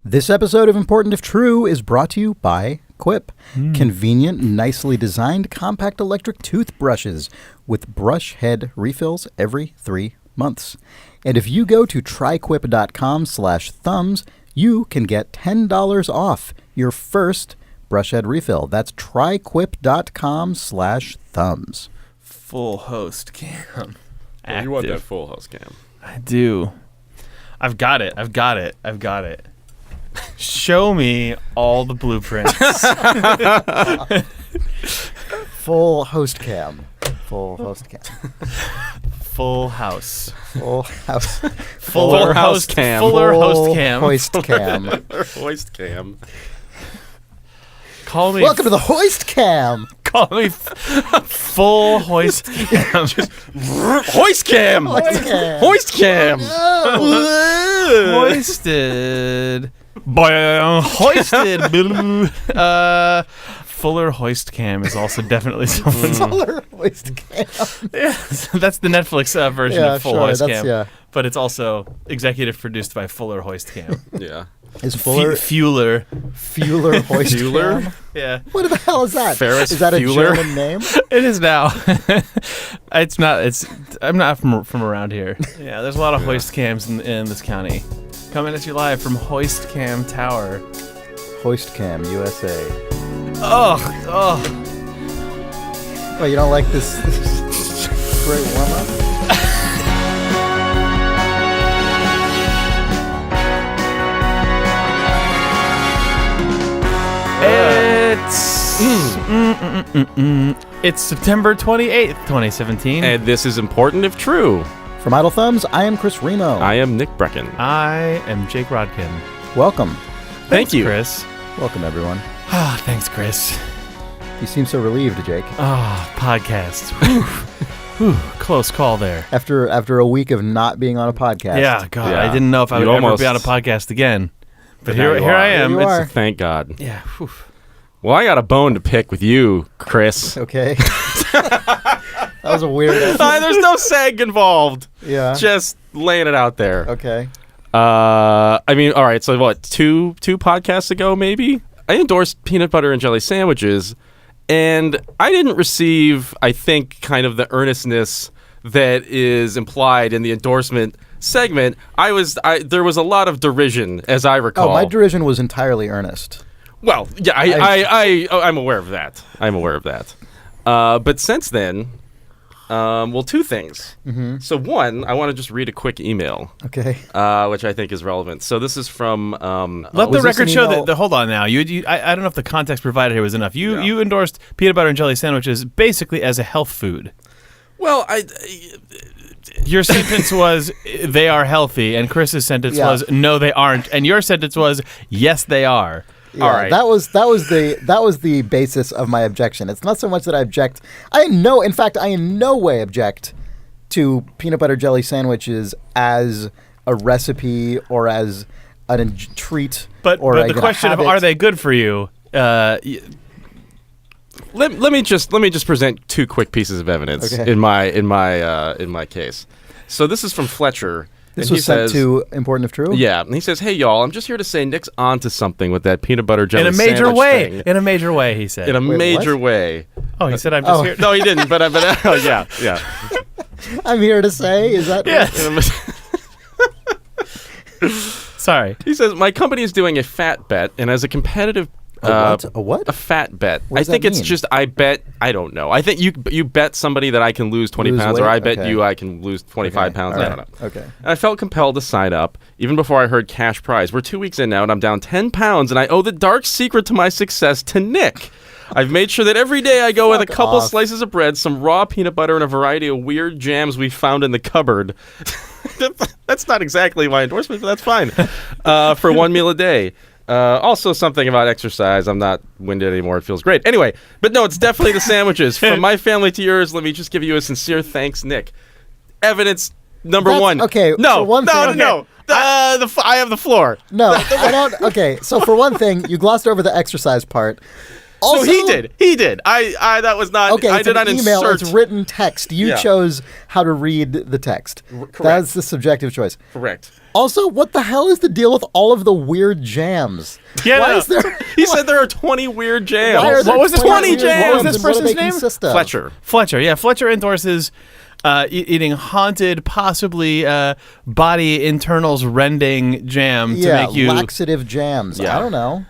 This episode of Important If True is brought to you by Quip. Convenient, nicely designed, compact electric toothbrushes with brush head refills every 3 months. And if you go to tryquip.com/thumbs, you can get $10 off your first brush head refill. That's tryquip.com/thumbs. Full host cam. You want that full house cam. I do. I've got it. Show me all the blueprints. Full host cam. Full host cam. Full house. Full house. Fuller house cam. Fuller Full host cam. Hoist cam. Hoist cam. Call me. Welcome to the hoist cam. Call me full hoist cam. Hoist cam. Hoist cam. Hoist cam. Hoisted. Hoisted. Fuller hoist cam is also definitely someone. Fuller hoist cam. Yeah, so that's the Netflix version Yeah, of Full sure, Hoist that's- Cam. yeah. But it's also executive produced by Fuller Hoist Cam. Yeah. Is Fuller Fuller. Fuller hoist Fuller? cam? Yeah. What the hell is that? Ferris Is that a Fuller? German name? It is now. It's not. I'm not from around here. Yeah, there's a lot of hoist cams in this county. Coming at you live from Hoist Cam Tower. Hoist cam, USA. Oh. Oh, you don't like this great warm-up? It's September 28th, 2017. And this is Important If True. From Idle Thumbs, I am Chris Remo. I am Nick Brecken. I am Jake Rodkin. Welcome. Thank you. Chris. Welcome, everyone. Ah, thanks, Chris. You seem so relieved, Jake. Podcasts. Whew, close call there. After a week of not being on a podcast. Yeah, God, Yeah. I didn't know if I You would ever almost- be on a podcast again. But now here you I are. am. Here you are. Thank God. Yeah. Whew. Well, I got a bone to pick with you, Chris. Okay. That was a weird There's no sag involved. Yeah. Just laying it out there. Okay. I mean, all right. So what? Two podcasts ago, maybe I endorsed peanut butter and jelly sandwiches, and I didn't receive, I think, kind of the earnestness that is implied in the endorsement segment. There was a lot of derision, as I recall. Oh, my derision was entirely earnest. Well, yeah, I'm aware of that. But since then, two things. Mm-hmm. So one, I want to just read a quick email. Okay. Which I think is relevant. So this is from. Let the was this record an show email- that. Hold on now. I don't know if the context provided here was enough. You endorsed peanut butter and jelly sandwiches basically as a health food. Well, Your sentence was they are healthy, and Chris's sentence Yeah. was no, they aren't, and your sentence was yes, they are. Yeah, all right. That was the basis of my objection. It's not so much that I object. In fact, I in no way object to peanut butter jelly sandwiches as a recipe or as a treat. But or the question of are they good for you? let me just present two quick pieces of evidence Okay. in my case. So this is from Fletcher. This and was sent to Important If True? Yeah, and he says, "Hey y'all, I'm just here to say Nick's onto something with that peanut butter jelly in a major sandwich way. thing." In a major way, he said. In a Wait, major what? way. Oh, he said I'm just Oh. here. No, he didn't. But oh, yeah. I'm here to say, is that... Yes. Sorry. He says, "My company is doing a fat bet, and as a competitive A what? a fat bet. What I does think that it's mean? just I don't know. I think you bet somebody that I can lose 20 Lose pounds, or weight? I bet Okay. you I can lose 25 pounds. all I right. don't know. Okay. And I felt compelled to sign up, even before I heard cash prize. We're 2 weeks in now, and I'm down 10 pounds, and I owe the dark secret to my success to Nick. I've made sure that every day I go with a Fuck couple off. slices of bread, some raw peanut butter, and a variety of weird jams we found in the cupboard." That's not exactly my endorsement, but that's fine. For one meal a day. Also something about exercise. I'm not winded anymore. It feels great. Anyway, but no, it's definitely the sandwiches. From my family to yours, let me just give you a sincere thanks, Nick. Evidence number That's- one. okay, No, for one no, thing- no. I have the floor. No, I don't... Okay, so for one thing, you glossed over the exercise part. Also, No, he did. I that was not. Okay, I it's did an not email. insert. It's written text. You Yeah. chose how to read the text. Correct. That's the subjective choice. Correct. Also, what the hell is the deal with all of the weird jams? Yeah, Why no. is there? He said there are 20 weird jams. Why are there What was this 20 weird jams? What was this and what do person's they name? consist of? Fletcher. Fletcher, yeah, Fletcher endorses eating haunted, possibly body internals rending jam Yeah, to make you laxative jams. Yeah. I don't know.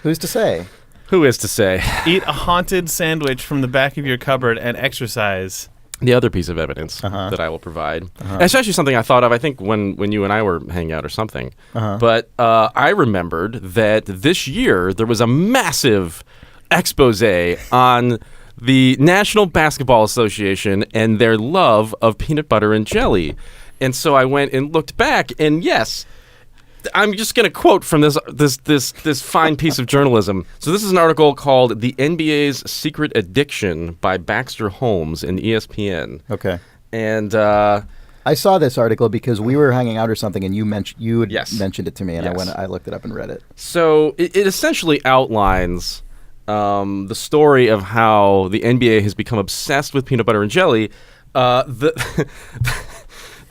Who's to say? Who is to say? eat a haunted sandwich from the back of your cupboard and exercise. The other piece of evidence that I will provide. It's actually something I thought of, I think, when you and I were hanging out or something. But I remembered that this year there was a massive expose on the National Basketball Association and their love of peanut butter and jelly. And so I went and looked back, and yes, I'm just going to quote from this fine piece of journalism. So this is an article called "The NBA's Secret Addiction" by Baxter Holmes in ESPN. Okay. And I saw this article because we were hanging out or something, and you had Yes. mentioned it to me, and Yes. I looked it up and read it. so it essentially outlines the story of how the NBA has become obsessed with peanut butter and jelly.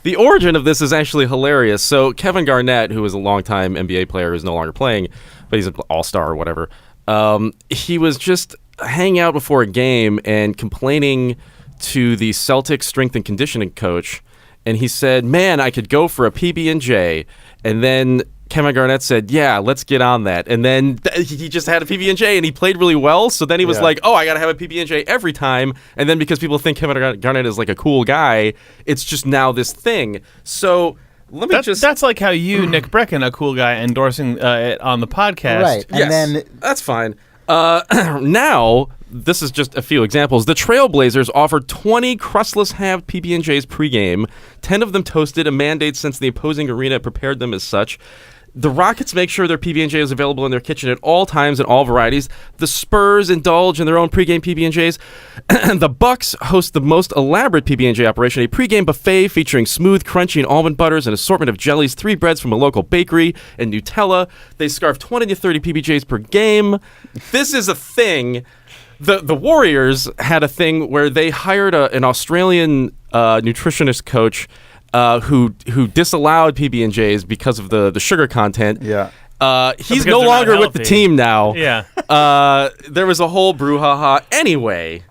The origin of this is actually hilarious. So Kevin Garnett, who was a longtime NBA player, is no longer playing, but he's an all-star or whatever. He was just hanging out before a game and complaining to the Celtics strength and conditioning coach, and he said, "Man, I could go for a PB&J." And then Kevin Garnett said, "Yeah, let's get on that." And then he just had a PB&J, and he played really well. So then he was Yeah. like, "Oh, I got to have a PB&J every time." And then because people think Kevin Garnett is like a cool guy, it's just now this thing. So let me That's like how you, Nick Brecken, a cool guy, endorsing it on the podcast. Right. And yes, then that's fine. Now, this is just a few examples. The Trailblazers offered 20 crustless halved PB&Js pregame. 10 of them toasted, a mandate since the opposing arena prepared them as such. The Rockets make sure their PB&J is available in their kitchen at all times and all varieties. The Spurs indulge in their own pregame PB&Js. The Bucks host the most elaborate PB&J operation, a pregame buffet featuring smooth, crunchy, and almond butters, an assortment of jellies, 3 breads from a local bakery, and Nutella. They scarf 20 to 30 PB&Js per game. This is a thing. The Warriors had a thing where they hired an Australian nutritionist coach who disallowed PB&Js because of the sugar content. Yeah. He's Because no they're not longer with the healthy. team now. Yeah. There was a whole brouhaha. Anyway,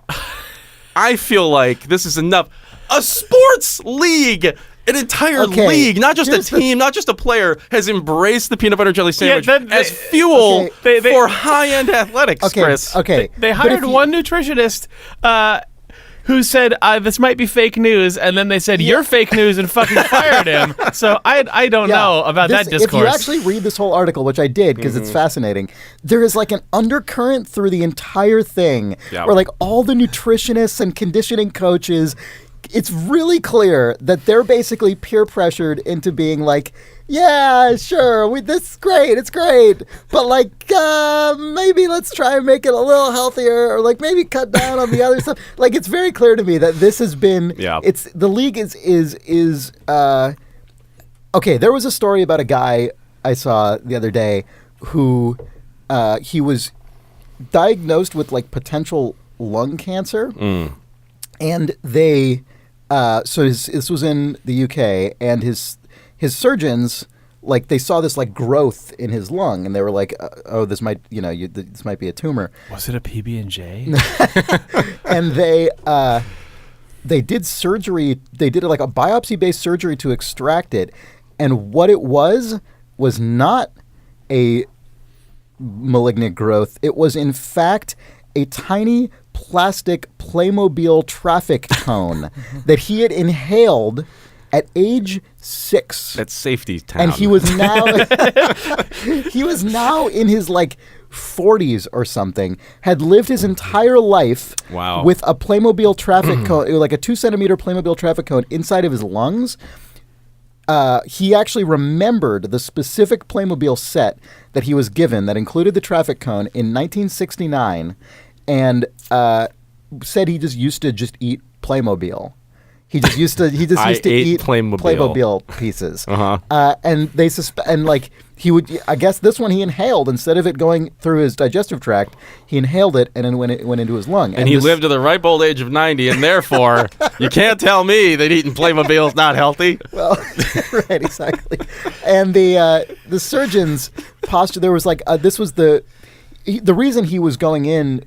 I feel like this is enough. A sports league, an entire Okay, league, not just a here's the- team, not just a player, has embraced the peanut butter jelly sandwich that- as fuel Okay. They- for high-end athletics, Okay. Chris. Okay. They but hired if you- one nutritionist who said, this might be fake news, and then they said, you're fake news, and fucking fired him. So I don't Yeah. know about that If you discourse. actually read this whole article, which I did because it's fascinating, there is like an undercurrent through the entire thing Yeah. where like all the nutritionists and conditioning coaches, it's really clear that they're basically peer pressured into being like, yeah, sure, this is great, it's great, but like maybe let's try and make it a little healthier, or like maybe cut down on the other stuff. Like it's very clear to me that this has been, Yeah. it's the league is okay. There was a story about a guy I saw the other day who he was diagnosed with like potential lung cancer, and they this was in the UK, and his surgeons, like, they saw this like growth in his lung, and they were like, oh, this might this might be a tumor. Was it a PB&J? And they did surgery. They did like a biopsy-based surgery to extract it, and what it was not a malignant growth. It was in fact a tiny plastic Playmobil traffic cone that he had inhaled at age 6. That's safety town. And he was now in his like 40s or something, had lived his entire life Wow. with a Playmobil traffic cone, like a 2-centimeter Playmobil traffic cone inside of his lungs. He actually remembered the specific Playmobil set that he was given that included the traffic cone in 1969, and said he just used to eat Playmobil. He just used to I eat ate Playmobil. pieces. Uh-huh. And they and like he would. I guess this one he inhaled instead of it going through his digestive tract. He inhaled it, and then it went into his lung. And he lived to the ripe old age of 90, and therefore, you can't tell me that eating Playmobil is not healthy. Well, right, exactly. And the surgeons there was like this was the reason he was going in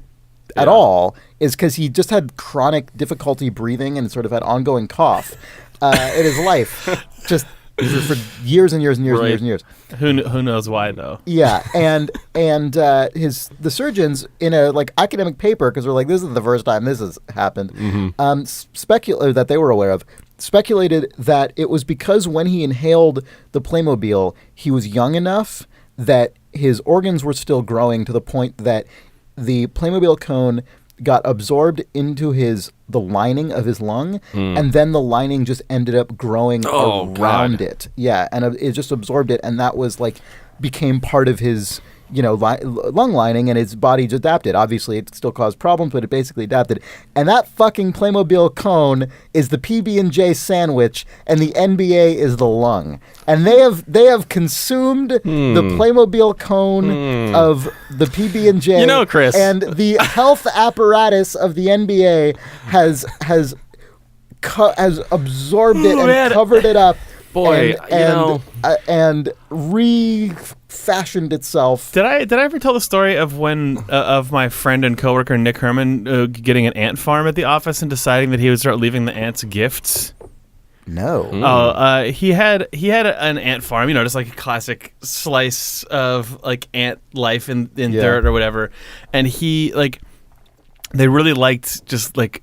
at all is because he just had chronic difficulty breathing and sort of had ongoing cough in his life, just for years and years and years and years and years. Who knows why though? Yeah, and the surgeons in a like academic paper, because they're like, this is the first time this has happened, that they were aware of, speculated that it was because when he inhaled the Playmobil, he was young enough that his organs were still growing to the point that the Playmobil cone got absorbed into the lining of his lung, and then the lining just ended up growing around it. Yeah, and it just absorbed it, and that was like became part of his lung lining, and his body just adapted. Obviously, it still caused problems, but it basically adapted. And that fucking Playmobil cone is the PB&J sandwich, and the NBA is the lung. And they have consumed the Playmobil cone of the PB&J. Chris. And the health apparatus of the NBA has absorbed it and covered it up. Boy, and refashioned itself. Did I ever tell the story of when of my friend and coworker Nick Herman getting an ant farm at the office and deciding that he would start leaving the ants gifts? No. He had an ant farm, just like a classic slice of like ant life in dirt or whatever, and they really liked just like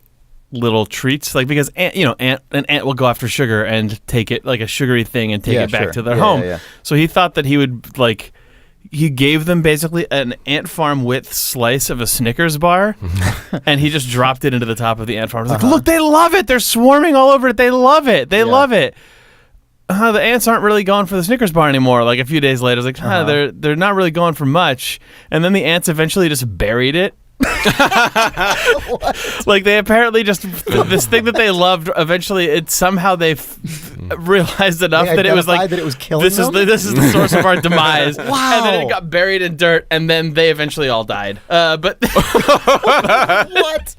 little treats, like because an ant will go after sugar and take it like a sugary thing and take it back to their home. Yeah. So he thought that he would he gave them basically an ant farm width slice of a Snickers bar, and he just dropped it into the top of the ant farm. Like, look, they love it. They're swarming all over it. They love it. They love it. The ants aren't really going for the Snickers bar anymore. Like a few days later, I was like, they're not really going for much. And then the ants eventually just buried it. Like they apparently just this thing that they loved. Eventually, they realized enough that it was like that it was killing this them? is the source of our demise. Wow. And then it got buried in dirt, and then they eventually all died. But what?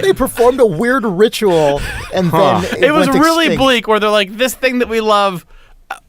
They performed a weird ritual, and then it was went really extinct. bleak. Where they're like, this thing that we love,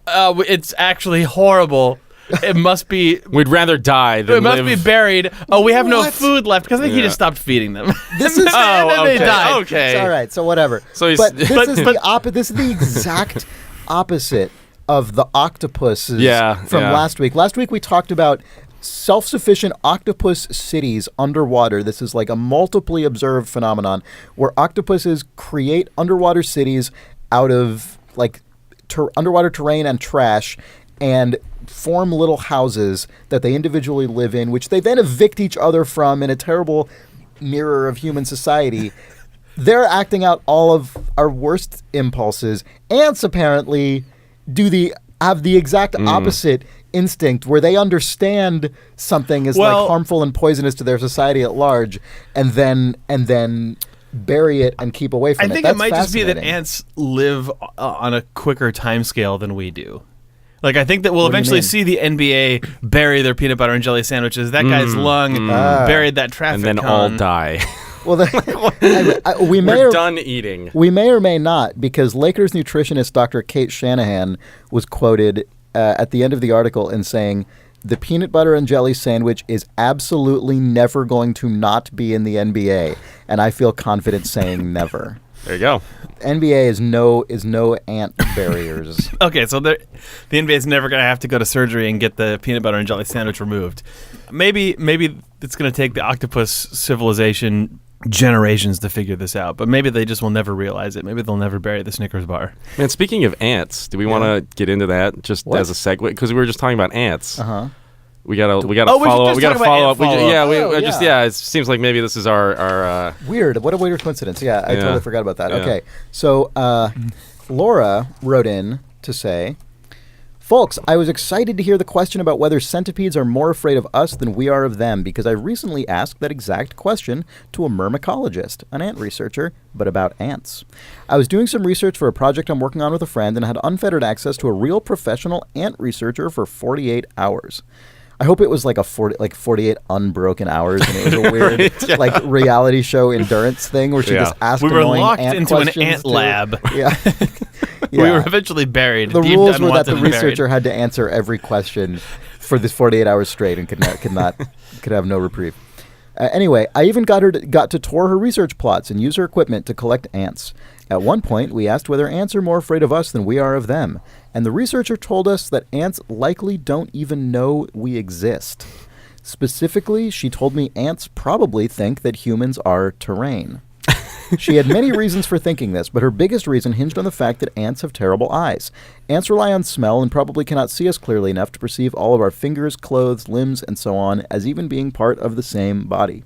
it's actually horrible. It must be. We'd rather die than It must live. be buried. Oh, we have no What? food left because I think he just stopped feeding them. This is and then they died. Okay. All right, so whatever. So he's- but this is the exact opposite of the octopuses from last week. Last week we talked about self-sufficient octopus cities underwater. This is like a multiply observed phenomenon where octopuses create underwater cities out of like underwater terrain and trash, and form little houses that they individually live in, which they then evict each other from in a terrible mirror of human society. They're acting out all of our worst impulses. Ants apparently have the exact opposite instinct, where they understand something is like harmful and poisonous to their society at large, and then bury it and keep away from it. I think That's it might just be that fascinating. ants live on a quicker time scale than we do. Like, I think that we'll What do you eventually mean? see the NBA bury their peanut butter and jelly sandwiches. That guy's lung buried that traffic and then cone. all die. Well, we may We're or, done eating. we may or may not, because Lakers nutritionist Dr. Kate Shanahan was quoted at the end of the article in saying, "The peanut butter and jelly sandwich is absolutely never going to not be in the NBA," and I feel confident saying never. There you go. NBA is no ant barriers. Okay, so the NBA is never going to have to go to surgery and get the peanut butter and jelly sandwich removed. Maybe it's going to take the octopus civilization generations to figure this out, but maybe they just will never realize it. Maybe they'll never bury the Snickers bar. Man, speaking of ants, do we want to get into that just What? as a segue? Because we were just talking about ants. Uh-huh. We gotta Oh, follow we should up. just We gotta talk about follow ant up. We follow-up. just it seems like maybe this is our Weird. What a weird coincidence. Yeah, I Yeah. totally forgot about that. Yeah. Okay. So Laura wrote in to say, Folks, I was excited to hear the question about whether centipedes are more afraid of us than we are of them, because I recently asked that exact question to a myrmecologist, an ant researcher, but about ants. I was doing some research for a project I'm working on with a friend and had unfettered access to a real professional ant researcher for 48 hours. I hope it was like 48 unbroken hours, and it was a weird Right, yeah. like reality show endurance thing where she Yeah. just asked We were annoying locked ant into an questions ant to- lab. Yeah. We Yeah. were eventually buried. The deemed rules were that unwanted the and buried. researcher had to answer every question for this 48 hours straight and could have no reprieve. Anyway, I even got to tour her research plots and use her equipment to collect ants. At one point, we asked whether ants are more afraid of us than we are of them, and the researcher told us that ants likely don't even know we exist. Specifically, she told me ants probably think that humans are terrain. She had many reasons for thinking this, but her biggest reason hinged on the fact that ants have terrible eyes. Ants rely on smell and probably cannot see us clearly enough to perceive all of our fingers, clothes, limbs, and so on as even being part of the same body.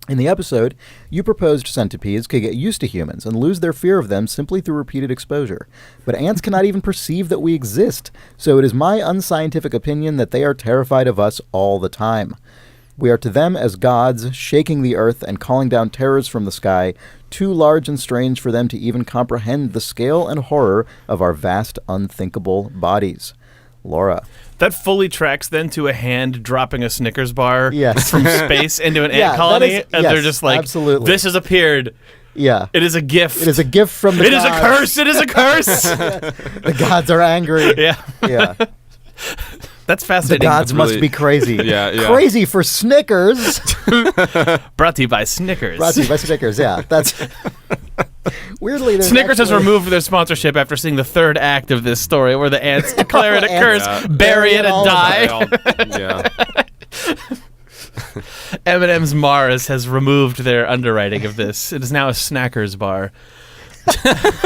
In the episode, you proposed centipedes could get used to humans and lose their fear of them simply through repeated exposure. But ants cannot even perceive that we exist, so it is my unscientific opinion that they are terrified of us all the time. We are to them as gods, shaking the earth and calling down terrors from the sky, too large and strange for them to even comprehend the scale and horror of our vast, unthinkable bodies. Laura. That fully tracks then to a hand dropping a Snickers bar Yes. from space into an Yeah, ant colony, that is- and yes, they're just like, absolutely. "This has appeared. Yeah. It is a gift. It is a gift from the It is a gods. curse. It is a curse." The gods are angry. Yeah, Yeah. that's The fascinating. gods must really- be crazy. Yeah. Crazy for Snickers. Brought to you by Snickers. Brought to you by Snickers, yeah. That's weirdly there's Snickers has actually- removed their sponsorship after seeing the third act of this story, where the ants declare it a Ants curse, Yeah. bury it, all and the die. Yeah. M&M's Mars has removed their underwriting of this. It is now a Snackers bar.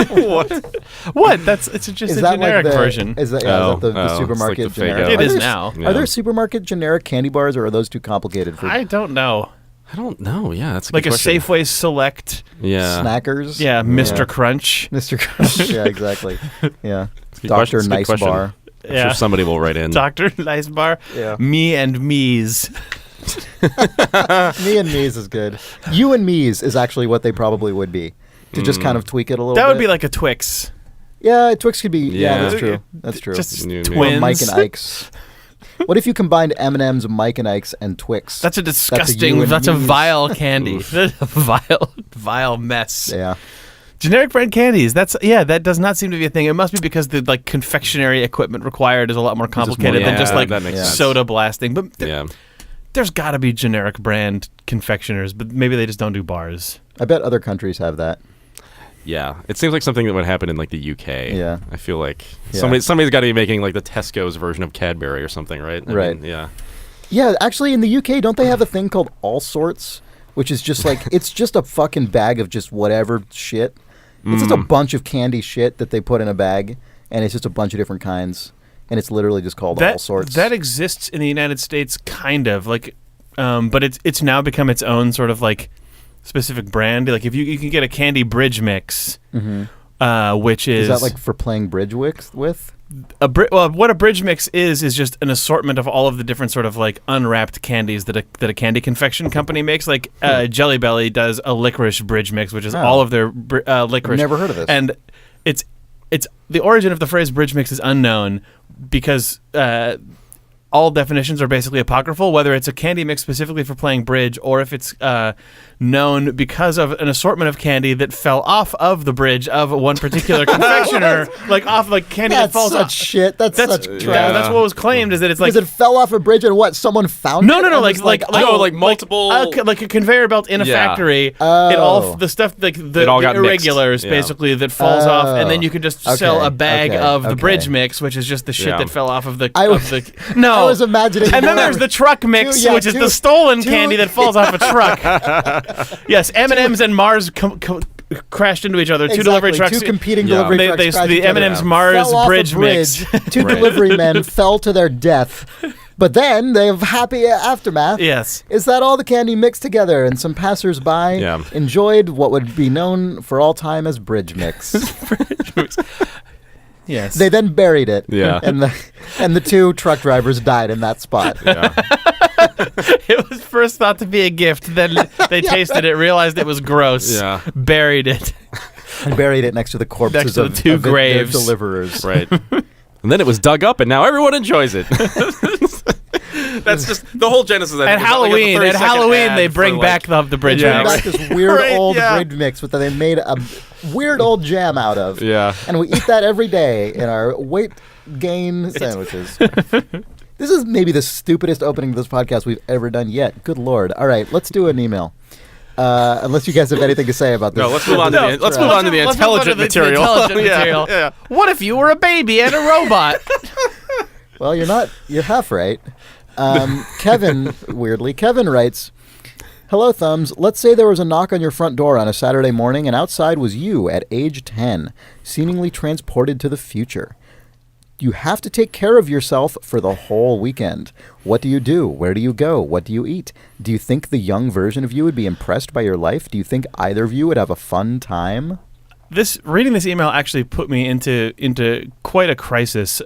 What? What? It's just Is a that generic like the, version. Is that, Oh, is that the it's like supermarket the fake generic? out. It Are is there- now. Yeah. Are there supermarket generic candy bars, or are those too complicated for I don't know. I don't know. Yeah, that's a Like good a question. Safeway Select, Yeah. Snackers? yeah, Mr. Crunch. Mr. Crunch. Yeah, exactly. Yeah. Good question. Dr. It's a good Nice question. Bar. I'm Yeah. sure somebody will write in. Dr. Nice Bar. Yeah. Me and Me's. Me and Me's is good. You and Me's is actually what they probably would be. To just kind of tweak it a little That bit. would be like a Twix. Yeah, Twix could be. Yeah, Yeah. that's true. That's true. Just Yeah, yeah. Or twins. Mike and Ike's. What if you combined M&M's, Mike and Ike's, and Twix? That's a you disgusting. and That's a Me's. vile candy. vile mess. Yeah. Generic brand candies. That does not seem to be a thing. It must be because the like confectionery equipment required is a lot more complicated than yeah, just like that makes sense. soda blasting. But Yeah. there's got to be generic brand confectioners, but maybe they just don't do bars. I bet other countries have that. Yeah. It seems like something that would happen in like the UK. Yeah. I feel like Yeah. somebody's got to be making like the Tesco's version of Cadbury or something, right? I Right. mean, yeah. Yeah, actually, in the UK, don't they have a thing called All Sorts, which is just like it's just a fucking bag of just whatever shit. It's just a bunch of candy shit that they put in a bag, and it's just a bunch of different kinds, and it's literally just called All Sorts. That exists in the United States, kind of like, but it's now become its own sort of like specific brand. Like if you can get a candy bridge mix, which is that like for playing bridge with? what a bridge mix is just an assortment of all of the different sort of like unwrapped candies that a candy confection company makes. Like Jelly Belly does a licorice bridge mix, which is all of their licorice. I've never heard of this. And it's the origin of the phrase bridge mix is unknown because all definitions are basically apocryphal, whether it's a candy mix specifically for playing bridge or if it's known because of an assortment of candy that fell off of the bridge of one particular confectioner, like off like candy That's that falls such off. shit. That's such Yeah, trash. that's what was claimed is that it's like Because it fell off a bridge and what? Someone found no, it? no, no, and like was multiple- like a conveyor belt in a Yeah. factory. It Oh. all the stuff like the It all got mixed. irregulars Yeah. basically that falls off, and then you can just sell Okay, a bag okay, of the okay. bridge mix, which is just the shit Yeah. that fell off of the. I of was- the no, I was imagining And then more- there's the truck mix, Two- yeah, which is two- the stolen two- candy that falls off a truck. Yes, M&M's and Mars crashed into each other. Two delivery trucks. Two competing Yeah. delivery They- trucks. they- crashed the each other. M&M's Mars Fell off a bridge mix. Two Right. delivery men fell to their death, but then they have happy aftermath. Yes. Is that all the candy mixed together? And some passersby Yeah. enjoyed what would be known for all time as bridge mix. Yes. They then buried it. Yeah. And the 2 truck drivers died in that spot. Yeah. It was first thought to be a gift. Then they tasted it, realized it was gross. Yeah. Buried it. And buried it next to the corpses Next to the of 2 of their graves. deliverers. Right. And then it was dug up, and now everyone enjoys it. That's just the whole genesis. I At think, is like Halloween, a at 30-second Halloween, ad they for, bring like- back the bridge Yeah, Bring mix. back this weird Right, old yeah. bridge mix that they made a weird old jam out of. Yeah. And we eat that every day in our weight gain sandwiches. This is maybe the stupidest opening to this podcast we've ever done yet. Good Lord. All right, let's do an email. Unless you guys have anything to say about this. No, let's move on to the Let's intelligent move on to the material. intelligent Yeah, material. yeah. What if you were a baby and a robot? Well, you're half right. Kevin writes, "Hello, Thumbs. Let's say there was a knock on your front door on a Saturday morning, and outside was you at age 10, seemingly transported to the future. You have to take care of yourself for the whole weekend. What do you do? Where do you go? What do you eat? Do you think the young version of you would be impressed by your life? Do you think either of you would have a fun time?" Reading this email actually put me into quite a crisis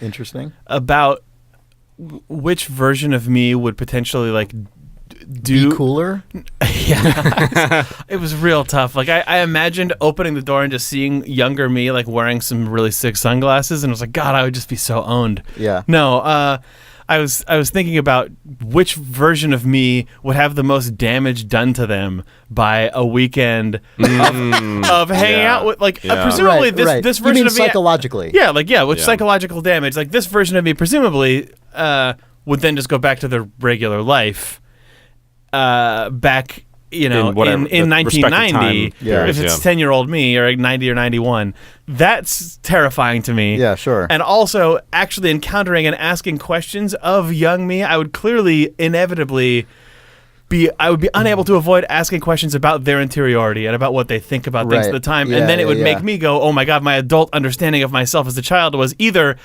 Interesting. about which version of me would potentially do Be cooler? Yeah. It was real tough. Like I imagined opening the door and just seeing younger me wearing some really sick sunglasses, and I was like, God, I would just be so owned. Yeah. No, I was thinking about which version of me would have the most damage done to them by a weekend of hanging Yeah. out with Yeah. presumably this right. this You version mean of me psychologically? yeah, with Yeah. psychological damage. Like this version of me presumably would then just go back to their regular life back In whatever, in the respective 1990 time Yeah. if periods, it's yeah. 10-year-old me or 90 or 91. That's terrifying to me. Yeah, sure. And also actually encountering and asking questions of young me, I would clearly inevitably be unable to avoid asking questions about their interiority and about what they think about things Right. at the time. Yeah, And then it yeah, would yeah. make me go, oh my God, my adult understanding of myself as a child was either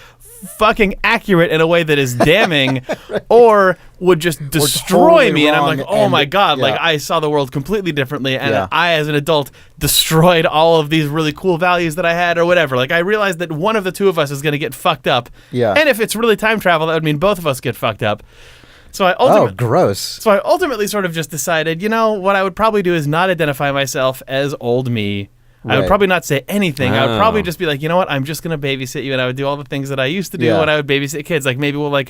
fucking accurate in a way that is damning or would just destroy totally me. And I'm wrong like, oh my and- God, yeah. I saw the world completely differently. And Yeah. I, as an adult, destroyed all of these really cool values that I had or whatever. I realized that one of the two of us is going to get fucked up. Yeah. And if it's really time travel, that would mean both of us get fucked up. So I Oh, ultimately, gross. I ultimately sort of just decided, what I would probably do is not identify myself as old me. I would Right. probably not say anything. I would probably Oh. just be like, you know what? I'm just going to babysit you. And I would do all the things that I used to do Yeah. when I would babysit kids. Like maybe we'll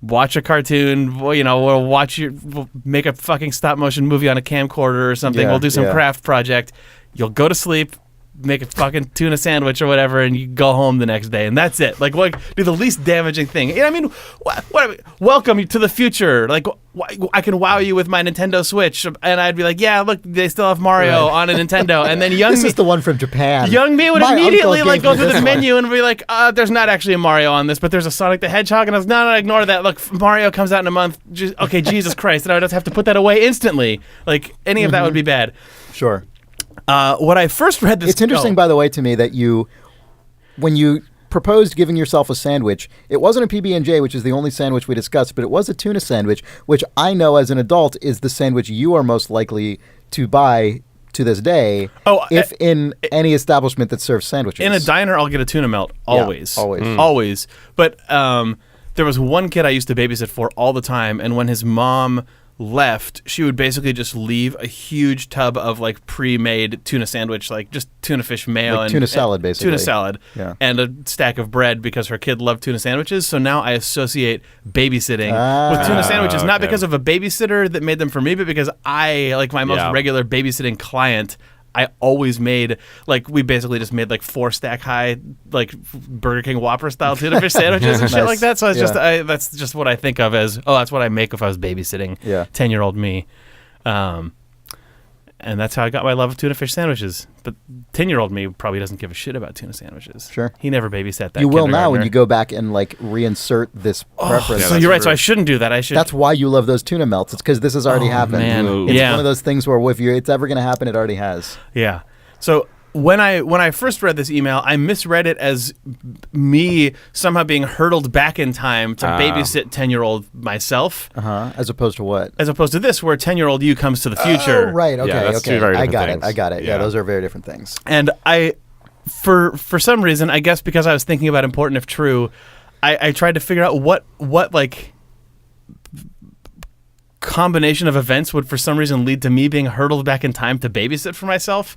watch a cartoon, we'll make a fucking stop motion movie on a camcorder or something. Yeah, We'll do some yeah. craft project. You'll go to sleep, make a fucking tuna sandwich or whatever, and you go home the next day, and that's it. Do the least damaging thing. Welcome to the future. I can wow you with my Nintendo Switch, and I'd be like, yeah, look, they still have Mario Right. on a Nintendo, and then young This me. is the one from Japan. Young me would My immediately uncle gave go me through the this one. menu and be like, there's not actually a Mario on this, but there's a Sonic the Hedgehog. And I was, no, ignore that. Look, Mario comes out in a month. Okay, Jesus Christ. And I would just have to put that away instantly. Any of that would be bad. Sure. When I first read this... It's interesting, by the way, to me that when you proposed giving yourself a sandwich, it wasn't a PB&J, which is the only sandwich we discussed, but it was a tuna sandwich, which I know as an adult is the sandwich you are most likely to buy to this day, if in any establishment that serves sandwiches. In a diner, I'll get a tuna melt. Always. Yeah, always. Always. But there was one kid I used to babysit for all the time, and when his mom left, she would basically just leave a huge tub of pre-made tuna sandwich, just tuna fish mayo and tuna salad, basically. Tuna salad, Yeah. and a stack of bread because her kid loved tuna sandwiches. So now I associate babysitting with tuna sandwiches, not okay. because of a babysitter that made them for me, but because I, my most Yeah. regular babysitting client, I always made we basically just made 4 stack high Burger King Whopper style tuna fish sandwiches and shit Nice. like that. So it's Yeah. that's just what I think of as that's what I make if I was babysitting 10-year-old me, and that's how I got my love of tuna fish sandwiches. But 10-year-old me probably doesn't give a shit about tuna sandwiches. Sure. He never babysat that. You will now when kindergartner. you go back and reinsert this preference. So you're right. So I shouldn't do that. I should. That's why you love those tuna melts. It's because this has already happened. man. It's Yeah. one of those things where if it's ever going to happen, it already has. Yeah. So when I first read this email, I misread it as me somehow being hurtled back in time to babysit 10-year-old myself, As opposed to what? as opposed to this, where 10-year-old you comes to the future. Oh, right. Okay. that's okay. two very I different got things. it. I got it. Yeah, Yeah. those are very different things. And I for some reason, I guess because I was thinking about important if true, I tried to figure out what like combination of events would for some reason lead to me being hurtled back in time to babysit for myself.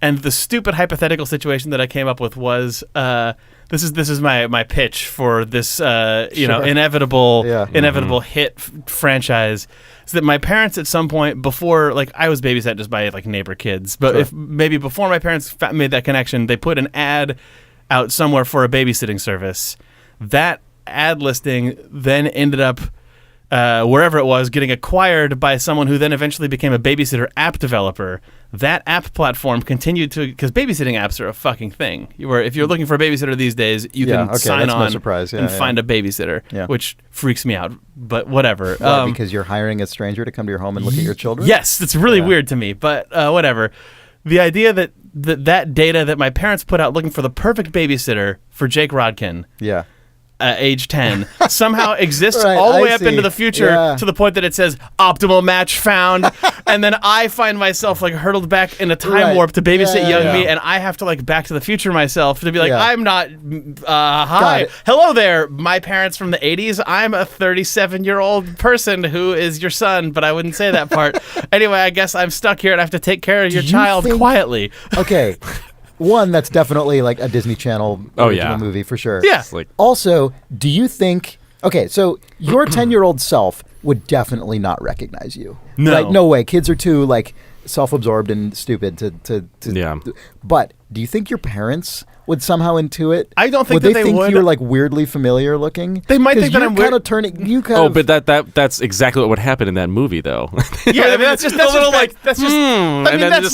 And the stupid hypothetical situation that I came up with was this is my pitch for this inevitable hit franchise. So that my parents at some point before, like, I was babysat just by like neighbor kids, but if maybe before my parents made that connection, they put an ad out somewhere for a babysitting service. That ad listing then ended up wherever it was, getting acquired by someone who then eventually became a babysitter app developer. That app platform continued to, because babysitting apps are a fucking thing. If you're looking for a babysitter these days, you can sign on and find a babysitter, which freaks me out. But whatever. Why, because you're hiring a stranger to come to your home and look at your children? Yes, it's really weird to me, but whatever. The idea that data that my parents put out looking for the perfect babysitter for Jake Rodkin. Yeah. Age 10 somehow exists all the way up into the future to the point that it says optimal match found, and then I find myself like hurtled back in a time warp to babysit young me, and I have to like Back to the Future myself to be like, I'm not hi, hello there, my parents from the 80s, I'm a 37-year-old person who is your son, but I wouldn't say that part. Anyway, I guess I'm stuck here and I have to take care of your child quietly. Okay. One, that's definitely like a Disney Channel original movie for sure. Yeah. Also, do you think... Okay, so your 10-year-old self would definitely not recognize you. No. Right? No way. Kids are too like self-absorbed and stupid to But do you think your parents would somehow intuit? I don't think would that they they think would. you're like weirdly familiar looking? They might think that I'm kind of turning. You kind of. But that's exactly what would happen in that movie, though. Yeah, I mean, that's just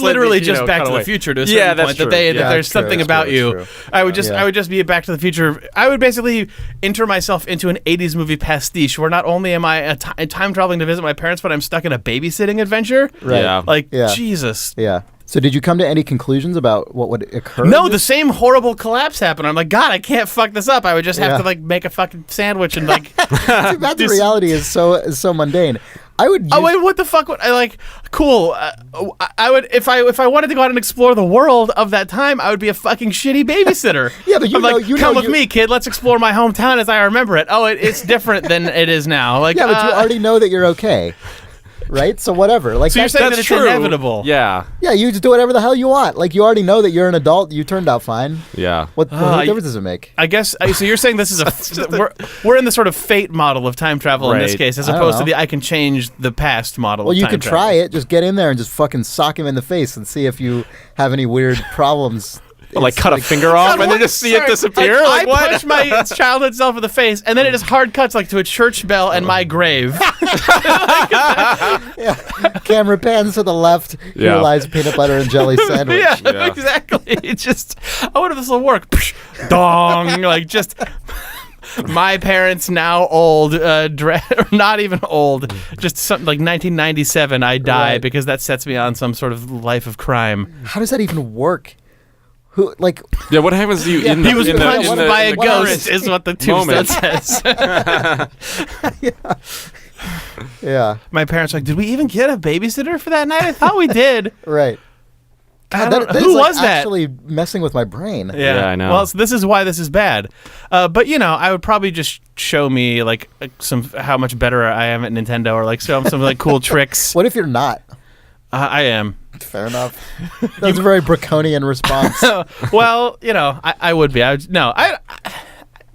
literally just Back to the Future to a certain point. That there's something about you. True. I would just be a Back to the Future. I would basically enter myself into an 80s movie pastiche where not only am I time traveling to visit my parents, but I'm stuck in a babysitting adventure. Right. Yeah. Like Jesus. Yeah. So did you come to any conclusions about what would occur? No, the same horrible collapse happened. I'm like, God, I can't fuck this up. I would just have to like make a fucking sandwich and like. Too bad the reality is so mundane. I would. Oh wait, what the fuck would I like? Cool. I would if I wanted to go out and explore the world of that time. I would be a fucking shitty babysitter. Yeah, but come with me, kid. Let's explore my hometown as I remember it. Oh, it's different than it is now. Like, yeah, but you already know that you're okay. Right? So whatever. Like so you're saying that it's inevitable. Yeah. Yeah, you just do whatever the hell you want. Like you already know that you're an adult. You turned out fine. Yeah. What difference does it make? I guess so you're saying this is we're in the sort of fate model of time travel in this case, as opposed to the I can change the past model. Well, of you time could travel. try it. Just get in there and just fucking sock him in the face and see if you have any weird problems. Like cut a finger off and then just see it disappear? Like, what? I punch my childhood self in the face, and then it just hard cuts like to a church bell and my grave. Camera pans to the left. Here lies peanut butter and jelly sandwich. Yeah, exactly. It's just, I wonder if this will work. Dong, like just. My parents now old, not even old, just something like 1997. I die because that sets me on some sort of life of crime. How does that even work? Who like? Yeah, what happens to you? He was punched by a ghost, is what the tombstone says. Yeah. My parents are like, did we even get a babysitter for that night? I thought we did. Right. God, that who is, like, was that? actually messing with my brain. Yeah, I know. Well, so this is why this is bad. But I would probably just show me like how much better I am at Nintendo, or like some like cool tricks. What if you're not? I am. Fair enough. That's a very Braconian response. Well, I would be.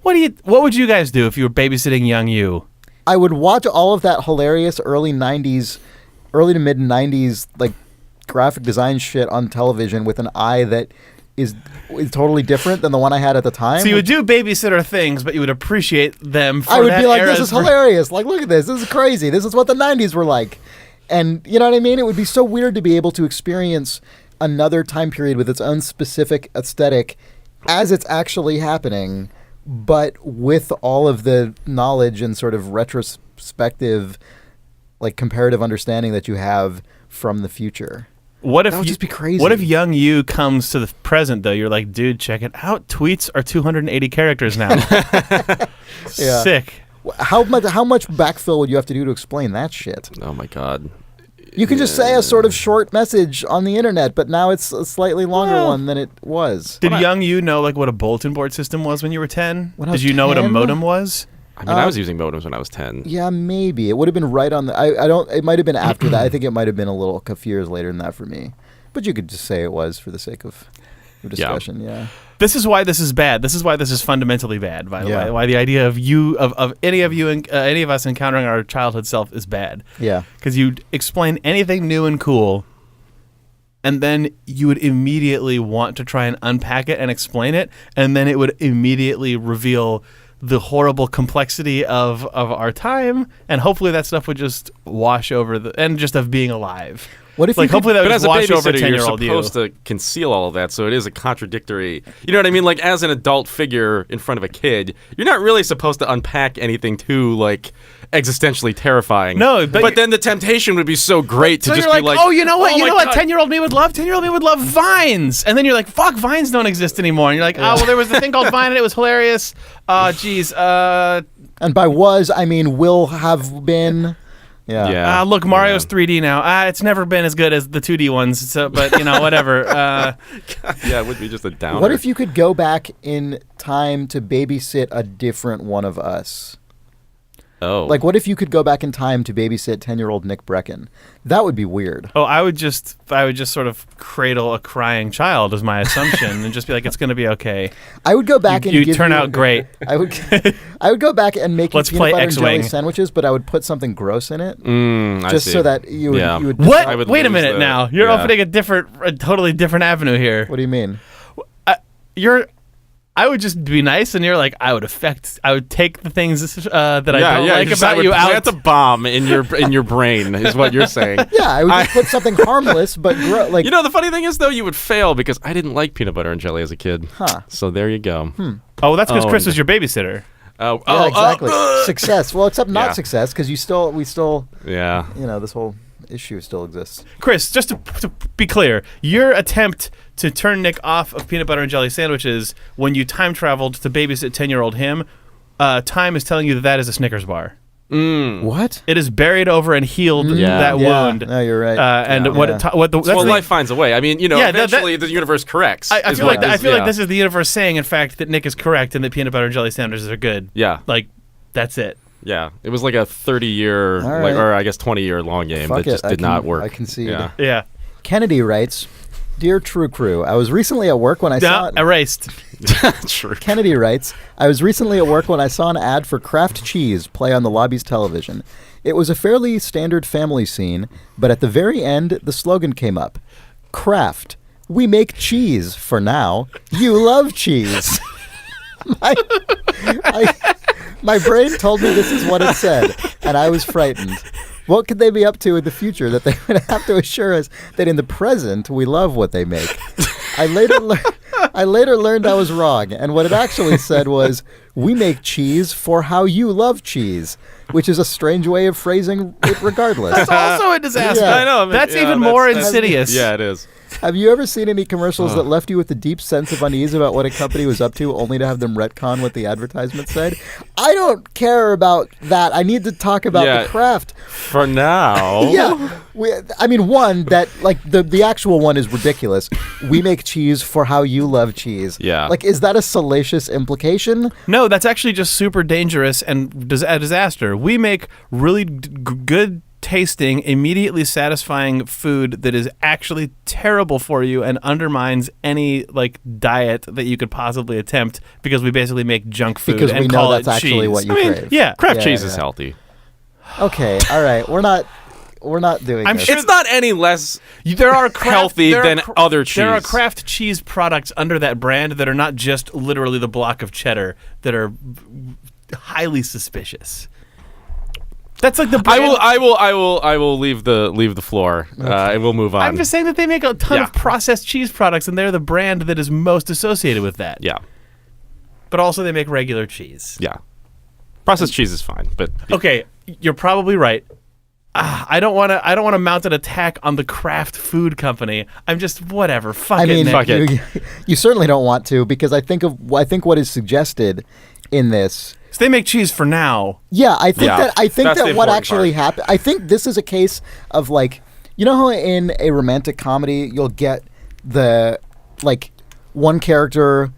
What would you guys do if you were babysitting young you? I would watch all of that hilarious early to mid 90s like graphic design shit on television with an eye that is totally different than the one I had at the time. So you would do babysitter things, but you would appreciate them for I would that be like, era's this is hilarious. Like, look at this. This is crazy. This is what the 90s were like. And you know what I mean? It would be so weird to be able to experience another time period with its own specific aesthetic as it's actually happening, but with all of the knowledge and sort of retrospective, like comparative understanding that you have from the future. What if that would just be crazy? What if young you comes to the present though? You're like, dude, check it out. Tweets are 280 characters now. Sick. How much backfill would you have to do to explain that shit? Oh my God. You can just say a sort of short message on the internet, but now it's a slightly longer one than it was. Did young you know like what a bulletin board system was when you were 10? When I Did was you know what a 10? modem was? I mean, I was using modems when I was 10. Yeah, maybe. It would have been right on the... I don't... It might have been after that. I think it might have been a few years later than that for me. But you could just say it was for the sake of discussion, yeah. This is why this is bad. This is why this is fundamentally bad, by the Yeah. way. Why the idea of any of us encountering our childhood self is bad. Yeah. Because you explain anything new and cool, and then you would immediately want to try and unpack it and explain it, and then it would immediately reveal the horrible complexity of our time, and hopefully that stuff would just wash over and just of being alive. What if like you could- hopefully that would But just as a wash over babysitter, you're 10-year-old you. supposed to conceal all of that, so it is a contradictory. You know what I mean? Like as an adult figure in front of a kid, you're not really supposed to unpack anything too like existentially terrifying. No, but then the temptation would be so great to So just you're be like, like, oh, you know what? oh You my know what? God. 10-year-old me would love. 10-year-old me would love Vines, and then you're like, fuck, Vines don't exist anymore. And you're like, oh, well, there was a thing called Vine, and it was hilarious. Geez. And by was, I mean will have been. Yeah. Yeah. Look, Mario's 3D now. It's never been as good as the 2D ones. So, but whatever. Yeah, it would be just a downer. What if you could go back in time to babysit a different one of us? Oh. Like, what if you could go back in time to babysit 10-year-old Nick Brecken? That would be weird. Oh, I would just sort of cradle a crying child as my assumption, and just be like, it's going to be okay. I would go back and You give turn you- out great. I would go back and make you Let's peanut play butter and jelly X-Wing. sandwiches, but I would put something gross in it, I just see. so that you would. Yeah. You would What? I would Wait a lose minute the- now. You're yeah. opening a totally different avenue here. What do you mean? I would just be nice, and you're like, I would take the things that I don't like just- about I would you plant out. a bomb in your brain is what you're saying. Yeah, I would just put something harmless, but like. You know, the funny thing is though, you would fail because I didn't like peanut butter and jelly as a kid. Huh. So there you go. Oh, that's because Oh, Chris and- was your babysitter. Yeah, exactly. Success. Well, except not Yeah. success, because we still, Yeah. this whole issue still exists. Chris, just to be clear, your attempt to turn Nick off of peanut butter and jelly sandwiches when you time traveled to babysit 10-year-old him, time is telling you that is a Snickers bar. What? It is buried over and healed that Yeah. wound. No, you're right. And Yeah. what Yeah. it ta- what the that's Well, the- life finds a way. I mean, Yeah, that- eventually the universe corrects. I is feel what like it is, this is the universe saying, in fact, that Nick is correct and that peanut butter and jelly sandwiches are good. Yeah. Like, that's it. Yeah. It was like a 30-year, All right. or I guess 20-year long game Fuck that it, just I did can- not work. I concede. Yeah. Yeah. Kennedy writes, "Dear True Crew, I was recently at work when I saw." Erased. True. Kennedy writes, "I was recently at work when I saw an ad for Kraft cheese play on the lobby's television. It was a fairly standard family scene, but at the very end, the slogan came up: Kraft, we make cheese for now. You love cheese." My brain told me this is what it said, and I was frightened. What could they be up to in the future that they would have to assure us that in the present we love what they make? I later learned I was wrong, and what it actually said was, "We make cheese for how you love cheese," which is a strange way of phrasing it regardless. That's also a disaster. Yeah. I know. I mean, That's yeah, even that's- more that's- insidious. Yeah, it is. Have you ever seen any commercials that left you with a deep sense of unease about what a company was up to, only to have them retcon what the advertisement said? I don't care about that. I need to talk about Yeah. the craft. For now. Yeah, one that like the actual one is ridiculous. We make cheese for how you love cheese. Yeah. like is that a salacious implication? No, that's actually just super dangerous and a disaster. We make really good tasting, immediately satisfying food that is actually terrible for you and undermines any like diet that you could possibly attempt because we basically make junk food Because and we know call that's it actually cheese. what you I mean, crave. yeah, Kraft Yeah, cheese yeah. is healthy. Okay, all right, we're not doing. I'm this. sure It's not any less there are healthy than other cheese. There are Kraft cheese products under that brand that are not just literally the block of cheddar that are highly suspicious. That's like the brand. I will leave the floor and we'll move on. I'm just saying that they make a ton Yeah. of processed cheese products, and they're the brand that is most associated with that. Yeah. But also, they make regular cheese. Yeah. Processed cheese is fine, but Okay, you're probably right. I don't want to mount an attack on the Kraft Food Company. I'm just whatever. Fuck I it, mean, Nick. Fuck it. you certainly don't want to, because I think what is suggested in this. So they make cheese for now. Yeah, I think Yeah, that that's the what important actually part. happened. I think this is a case of like You know how in a romantic comedy you'll get the like one character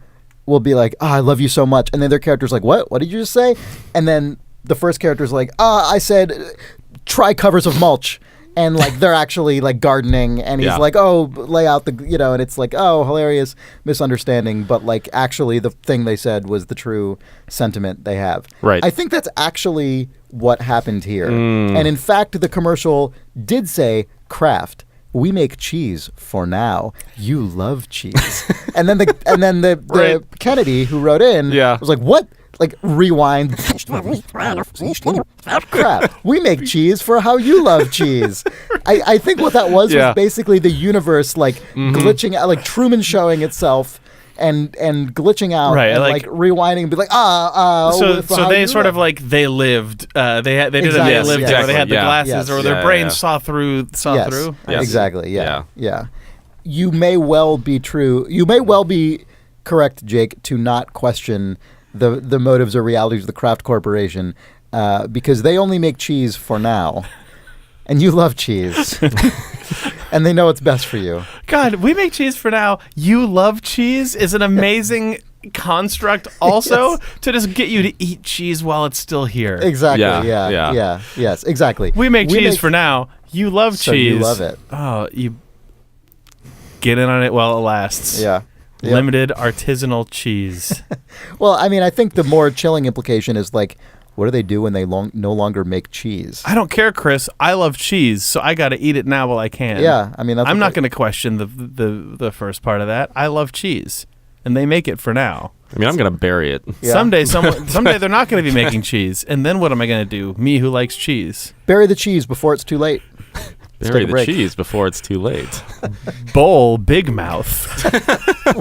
will be like, "Oh, I love you so much," and then their character's like, "What? What did you just say?" And then the first character's like, I said try covers of mulch." And like they're actually like gardening, and he's like, "Oh, lay out the," and it's like, "Oh, hilarious misunderstanding," but like actually the thing they said was the true sentiment they have. Right. I think that's actually what happened here, and in fact, the commercial did say, "Kraft, we make cheese for now. You love cheese," and then the Right. Kennedy who wrote in was like, "What?" Like rewind. Crap. We make cheese for how you love cheese. I think what that was basically the universe like glitching out, like Truman showing itself and glitching out, Right, and like- rewinding and be like, So how they you sort love. of like they lived. They did a Exactly, they lived yes. where they had the Yeah. glasses Yes. or their Yeah, brains yeah. saw through. Yes, Yes. exactly. Yeah. You may well be true. You may well be correct, Jake, to not question the motives or realities of the Kraft Corporation, because they only make cheese for now, and you love cheese, and they know what's best for you. God, we make cheese for now. You love cheese is an amazing construct. Also, to just get you to eat cheese while it's still here. Exactly. Yeah, yeah. Yes. Exactly. We make cheese for now. You love So cheese. you love it. Oh, you get in on it while it lasts. Yeah. Yep. Limited artisanal cheese. Well, I mean, I think the more chilling implication is like, what do they do when they no longer make cheese? I don't care, Chris. I love cheese, so I got to eat it now while I can. Yeah, I mean, that's I'm what not going to question the first part of that. I love cheese, and they make it for now. I mean, I'm gonna bury it. Yeah. Someday they're not going to be making cheese, and then what am I going to do? Me who likes cheese. Bury the cheese before it's too late. Bury take a the break. cheese before it's too late. Bowl Big Mouth.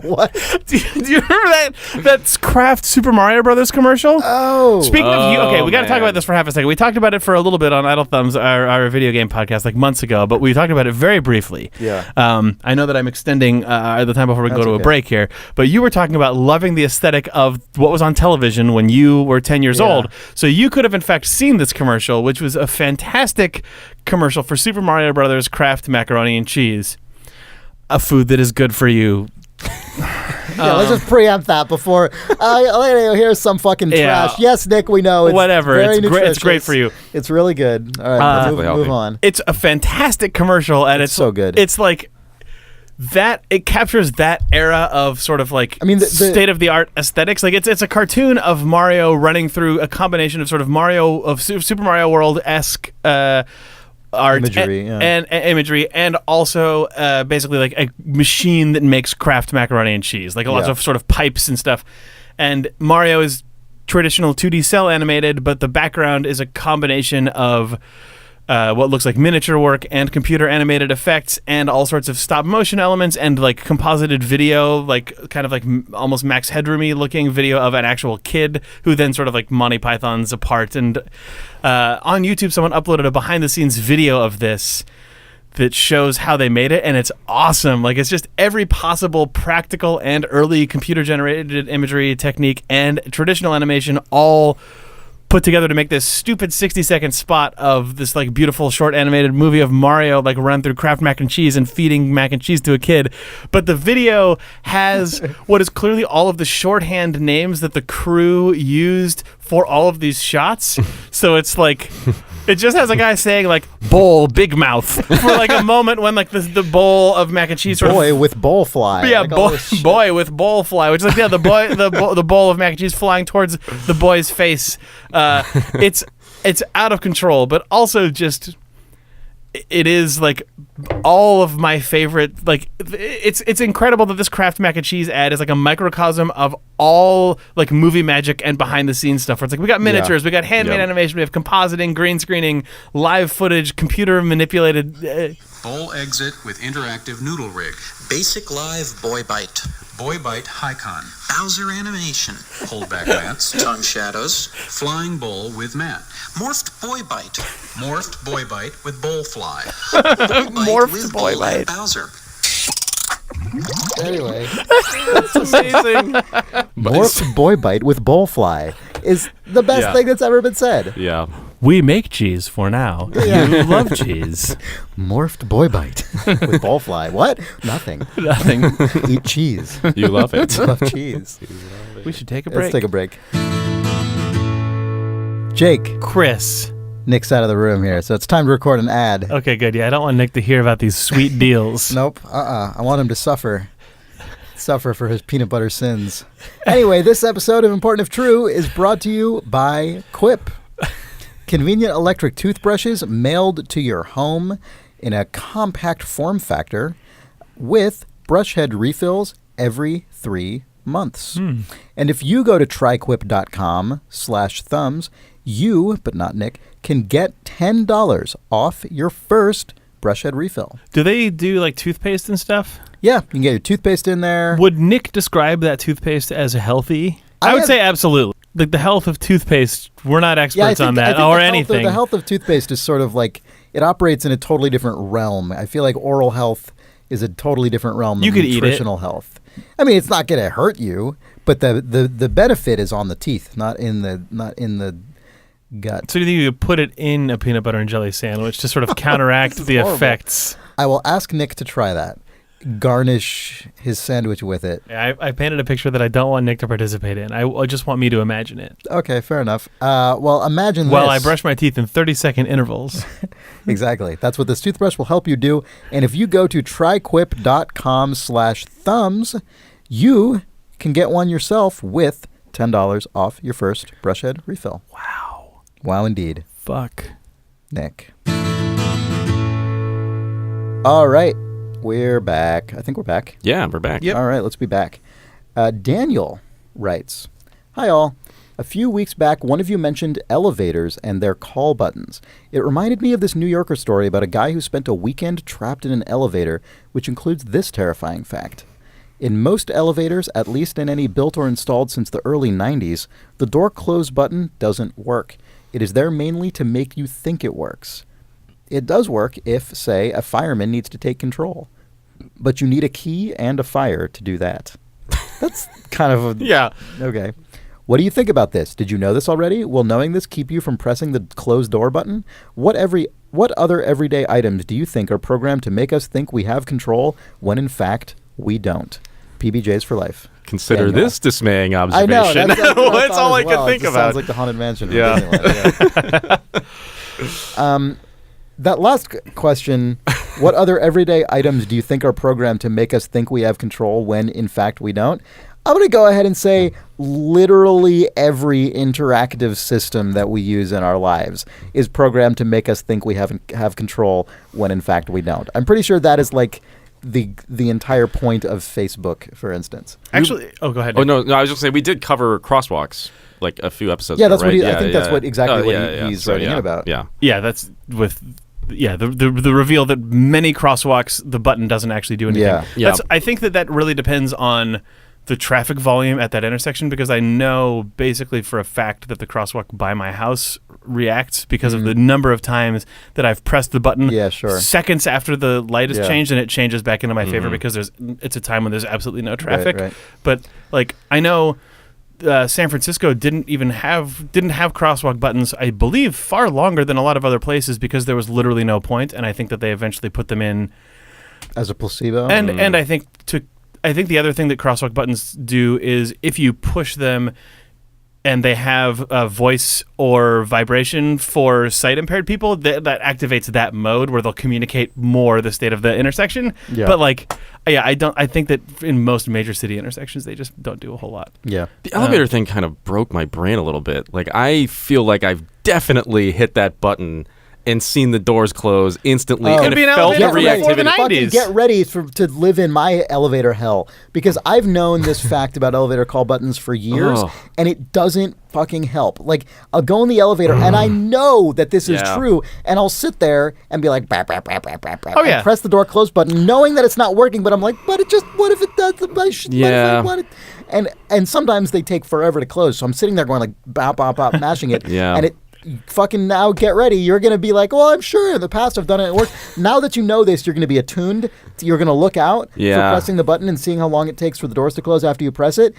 What? do you remember that Kraft Super Mario Brothers commercial? Oh. Speaking of you, okay, Oh, we got to talk man. about this for half a second. We talked about it for a little bit on Idle Thumbs, our video game podcast, like months ago, but we talked about it very briefly. Yeah. I know that I'm extending the time before we go That's to a okay. break here, but you were talking about loving the aesthetic of what was on television when you were 10 years Yeah. old. So you could have, in fact, seen this commercial, which was a fantastic commercial for Super Mario Brothers Kraft macaroni and cheese, a food that is good for you. Yeah, let's just preempt that before. Here's some fucking Yeah. trash. Yes, Nick, we know. It's Whatever. Very It's great- it's great nutritious. for you. It's really good. All right, Perfectly move healthy. on. It's a fantastic commercial, and it's so good. It's like that. It captures that era of sort of like I mean, the state of the art aesthetics. Like it's a cartoon of Mario running through a combination of sort of Super Mario World esque. Art Imagery, and imagery, and also basically like a machine that makes Kraft macaroni and cheese, like lots Yeah. of sort of pipes and stuff. And Mario is traditional 2D cell animated, but the background is a combination of what looks like miniature work and computer animated effects and all sorts of stop motion elements and like composited video, like kind of like almost Max Headroomy looking video of an actual kid who then sort of like Monty Python's apart. And on YouTube, someone uploaded a behind the scenes video of this that shows how they made it, and it's awesome. Like it's just every possible practical and early computer generated imagery technique and traditional animation all put together to make this stupid 60-second spot of this like beautiful short animated movie of Mario like run through Kraft mac and cheese and feeding mac and cheese to a kid. But the video has what is clearly all of the shorthand names that the crew used for all of these shots. So it's like it just has a guy saying like bowl big mouth for like a moment when like the bowl of mac and cheese sort Boy of with bowl fly. yeah, Like all this shit. boy with bowl fly, which is like the bowl of mac and cheese flying towards the boy's face. It's out of control, but also just it is like all of my favorite. Like it's incredible that this Kraft mac and cheese ad is like a microcosm of all like movie magic and behind the scenes stuff. Where it's like we got miniatures, we got handmade Yep. animation, we have compositing, green screening, live footage, computer manipulated. Bowl exit with interactive noodle rig. Basic Live Boy Bite. Boy Bite Hycon. Bowser Animation. Holdback mats. Tongue Shadows. Flying bowl with mat. Morphed Boy Bite. Morphed Boy Bite with bowl fly. Boy Bite Morphed with Boy Bowl and Bite. Bowser. Anyway, It's amazing. Morph Boy Bite with bowl fly is the best Yeah. thing that's ever been said. Yeah. We make cheese for now. You love cheese. Morphed boy bite with ballfly. What? Nothing. Nothing. Eat cheese. You love it. Love cheese. We should take a break. Let's take a break. Jake, Chris. Nick's out of the room here, so it's time to record an ad. Okay, good. Yeah, I don't want Nick to hear about these sweet deals. Nope. I want him to suffer for his peanut butter sins. Anyway, this episode of Important If True is brought to you by Quip. Convenient electric toothbrushes mailed to your home in a compact form factor with brush head refills every 3 months. And if you go to tryquip.com/thumbs, you, but not Nick, can get $10 off your first brush head refill. Do they do like toothpaste and stuff? Yeah, you can get your toothpaste in there. Would Nick describe that toothpaste as healthy? I I would have- say absolutely. Like the health of toothpaste, we're not experts on that or anything. The health of toothpaste is sort of like, it operates in a totally different realm. I feel like oral health is a totally different realm You than could eat it. nutritional health. I mean, it's not going to hurt you, but the benefit is on the teeth, not in the gut. So do you think you could put it in a peanut butter and jelly sandwich to sort of counteract the horrible. effects? I will ask Nick to try that. Garnish his sandwich with it. I painted a picture that I don't want Nick to participate in. I just want me to imagine it. Okay, fair enough. Well, imagine While I this. brush my teeth in 30-second intervals. Exactly. That's what this toothbrush will help you do. And if you go to tryquip.com/thumbs, you can get one yourself with $10 off your first brush head refill. Wow. Wow, indeed. Fuck. Nick. All right. We're back. I think we're back. Yeah, we're back. All right, let's be back. Daniel writes, "Hi all. A few weeks back, one of you mentioned elevators and their call buttons. It reminded me of this New Yorker story about a guy who spent a weekend trapped in an elevator, which includes this terrifying fact. In most elevators, at least in any built or installed since the early 90s, the door close button doesn't work. It is there mainly to make you think it works. It does work if, say, a fireman needs to take control. But you need a key and a fire to do that." That's kind of a... Yeah. Okay. What do you think about this? Did you know this already? Will knowing this keep you from pressing the close door button? What other everyday items do you think are programmed to make us think we have control when in fact we don't? PBJs for life. Consider Daniel. this dismaying I observation. know. That's what I That's thought all I as could well. think It just about. Sounds like the Haunted Mansion. from Yeah. Disneyland, yeah. That last question, what other everyday items do you think are programmed to make us think we have control when in fact we don't? I'm going to go ahead and say literally every interactive system that we use in our lives is programmed to make us think we have control when in fact we don't. I'm pretty sure that is like the entire point of Facebook, for instance. Actually, go ahead. Oh, Nick. no, I was just saying we did cover crosswalks like a few episodes Yeah, ago, that's what right? I think that's what exactly Oh, what yeah, he's So, writing yeah, in about. Yeah. Yeah, that's with... Yeah, the reveal that many crosswalks, the button doesn't actually do anything. Yeah. Yeah. I think that really depends on the traffic volume at that intersection, because I know basically for a fact that the crosswalk by my house reacts because of the number of times that I've pressed the button Yeah, sure. seconds after the light has Yeah. changed, and it changes back into my favor because it's a time when there's absolutely no traffic. right. But like I know San Francisco didn't have crosswalk buttons, I believe, far longer than a lot of other places, because there was literally no point, and I think that they eventually put them in. As a placebo? And I think the other thing that crosswalk buttons do is if you push them and they have a voice or vibration for sight impaired people, that activates that mode where they'll communicate more the state of the intersection. Yeah. But I think that in most major city intersections they just don't do a whole lot. Yeah. The elevator thing kind of broke my brain a little bit. Like, I feel like I've definitely hit that button and seen the doors close instantly, Oh. and Could be it an felt the elevator before the reactivity. night. Fucking 90s. get ready to live in my elevator hell, because I've known this fact about elevator call buttons for years, Oh. and it doesn't fucking help. Like, I'll go in the elevator and I know that this is Yeah. true, and I'll sit there and be like, "Bap, bap, bap, bap, bap, bap," Oh, and yeah. press the door close button, knowing that it's not working, but I'm like, what if it does? Yeah. And sometimes they take forever to close, so I'm sitting there going like, bop, bop, bop, mashing it, Yeah. and it. Fucking now get ready. You're going to be like, well, I'm sure in the past I've done it. It works. Now that you know this, you're going to be attuned. You're going to look out for Yeah. pressing the button and seeing how long it takes for the doors to close after you press it.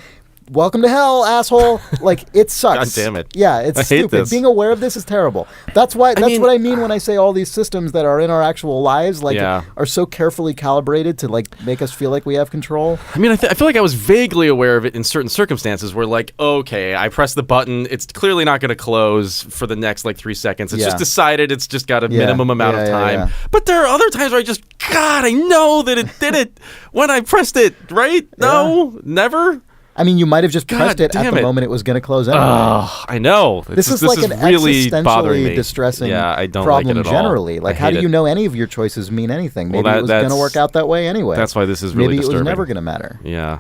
welcome to hell, asshole. Like, it sucks. God damn it. Yeah, it's I hate stupid. this. Being aware of this is terrible. That's what I mean when I say all these systems that are in our actual lives, like, Yeah. are so carefully calibrated to, like, make us feel like we have control. I mean, I feel like I was vaguely aware of it in certain circumstances where, like, okay, I press the button, it's clearly not going to close for the next, like, 3 seconds. It's Yeah. just decided it's just got a Yeah. minimum amount of Yeah, time. yeah. But there are other times where I know that it did it when I pressed it, right? No, never. I mean, you might have just God pressed it at damn the it. moment it was going to close anyway. Oh, I know. This is like an really bothering existentially me. distressing Yeah, I don't problem like it at all. generally. Like, I how hate do you it. know any of your choices mean anything? Maybe Well, it was going to that's- work out that way anyway. That's why this is really Maybe it was disturbing. never going to matter. Yeah.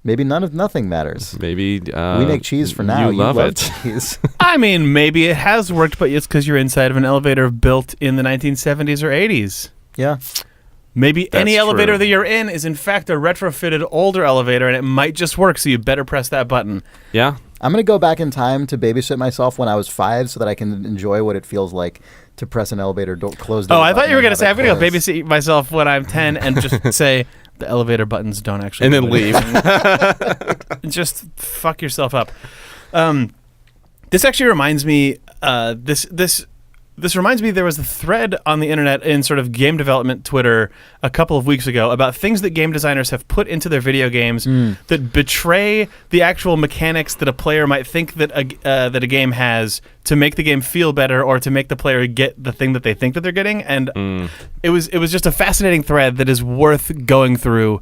Maybe nothing matters. Maybe We make cheese for now. You love it. cheese. I mean, maybe it has worked, but it's because you're inside of an elevator built in the 1970s or 80s. Yeah. Maybe any That's elevator true. that you're in is in fact a retrofitted older elevator, and it might just work. So you better press that button. Yeah. I'm going to go back in time to babysit myself when I was 5 so that I can enjoy what it feels like to press an elevator door, close the Oh, I thought you were going gonna say I'm gonna go babysit myself when I'm 10 and just say the elevator buttons don't actually. And then do leave. anything." Just fuck yourself up. This actually reminds me. This reminds me. There was a thread on the internet in sort of game development Twitter a couple of weeks ago about things that game designers have put into their video games that betray the actual mechanics that a player might think that a game has to make the game feel better or to make the player get the thing that they think that they're getting. And it was just a fascinating thread that is worth going through.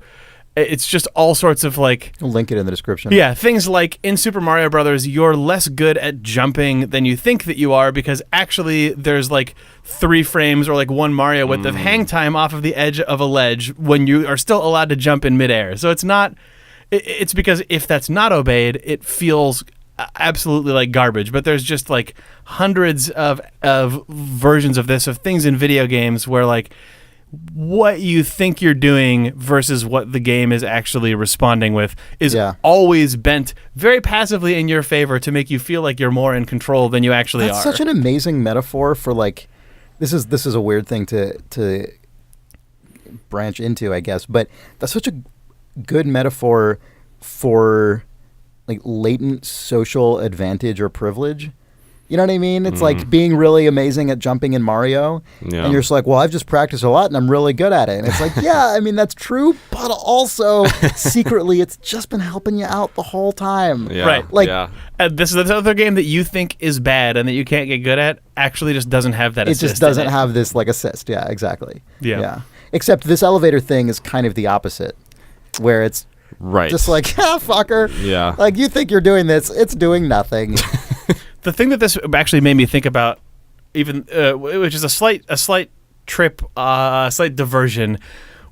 It's just all sorts of like. I'll link it in the description. Yeah, things like in Super Mario Brothers, you're less good at jumping than you think that you are because actually there's like 3 frames or like 1 Mario width of hang time off of the edge of a ledge when you are still allowed to jump in midair. So it's not. It's because if that's not obeyed, it feels absolutely like garbage. But there's just like hundreds of versions of this, of things in video games where like. What you think you're doing versus what the game is actually responding with is always bent very passively in your favor to make you feel like you're more in control than you actually That's are. such an amazing metaphor for like this is a weird thing to branch into, I guess, but that's such a good metaphor for like latent social advantage or privilege. You know what I mean? It's like being really amazing at jumping in Mario, and you're just like, well, I've just practiced a lot and I'm really good at it. And it's like, yeah, I mean, that's true, but also secretly it's just been helping you out the whole time. Yeah. Right. Like, this other game that you think is bad and that you can't get good at actually just doesn't have that it assist. just doesn't have this like assist. Yeah, exactly. Yeah. Except this elevator thing is kind of the opposite, where it's just like, fucker. Yeah. Like, you think you're doing this, it's doing nothing. The thing that this actually made me think about, even which is a slight trip, slight diversion,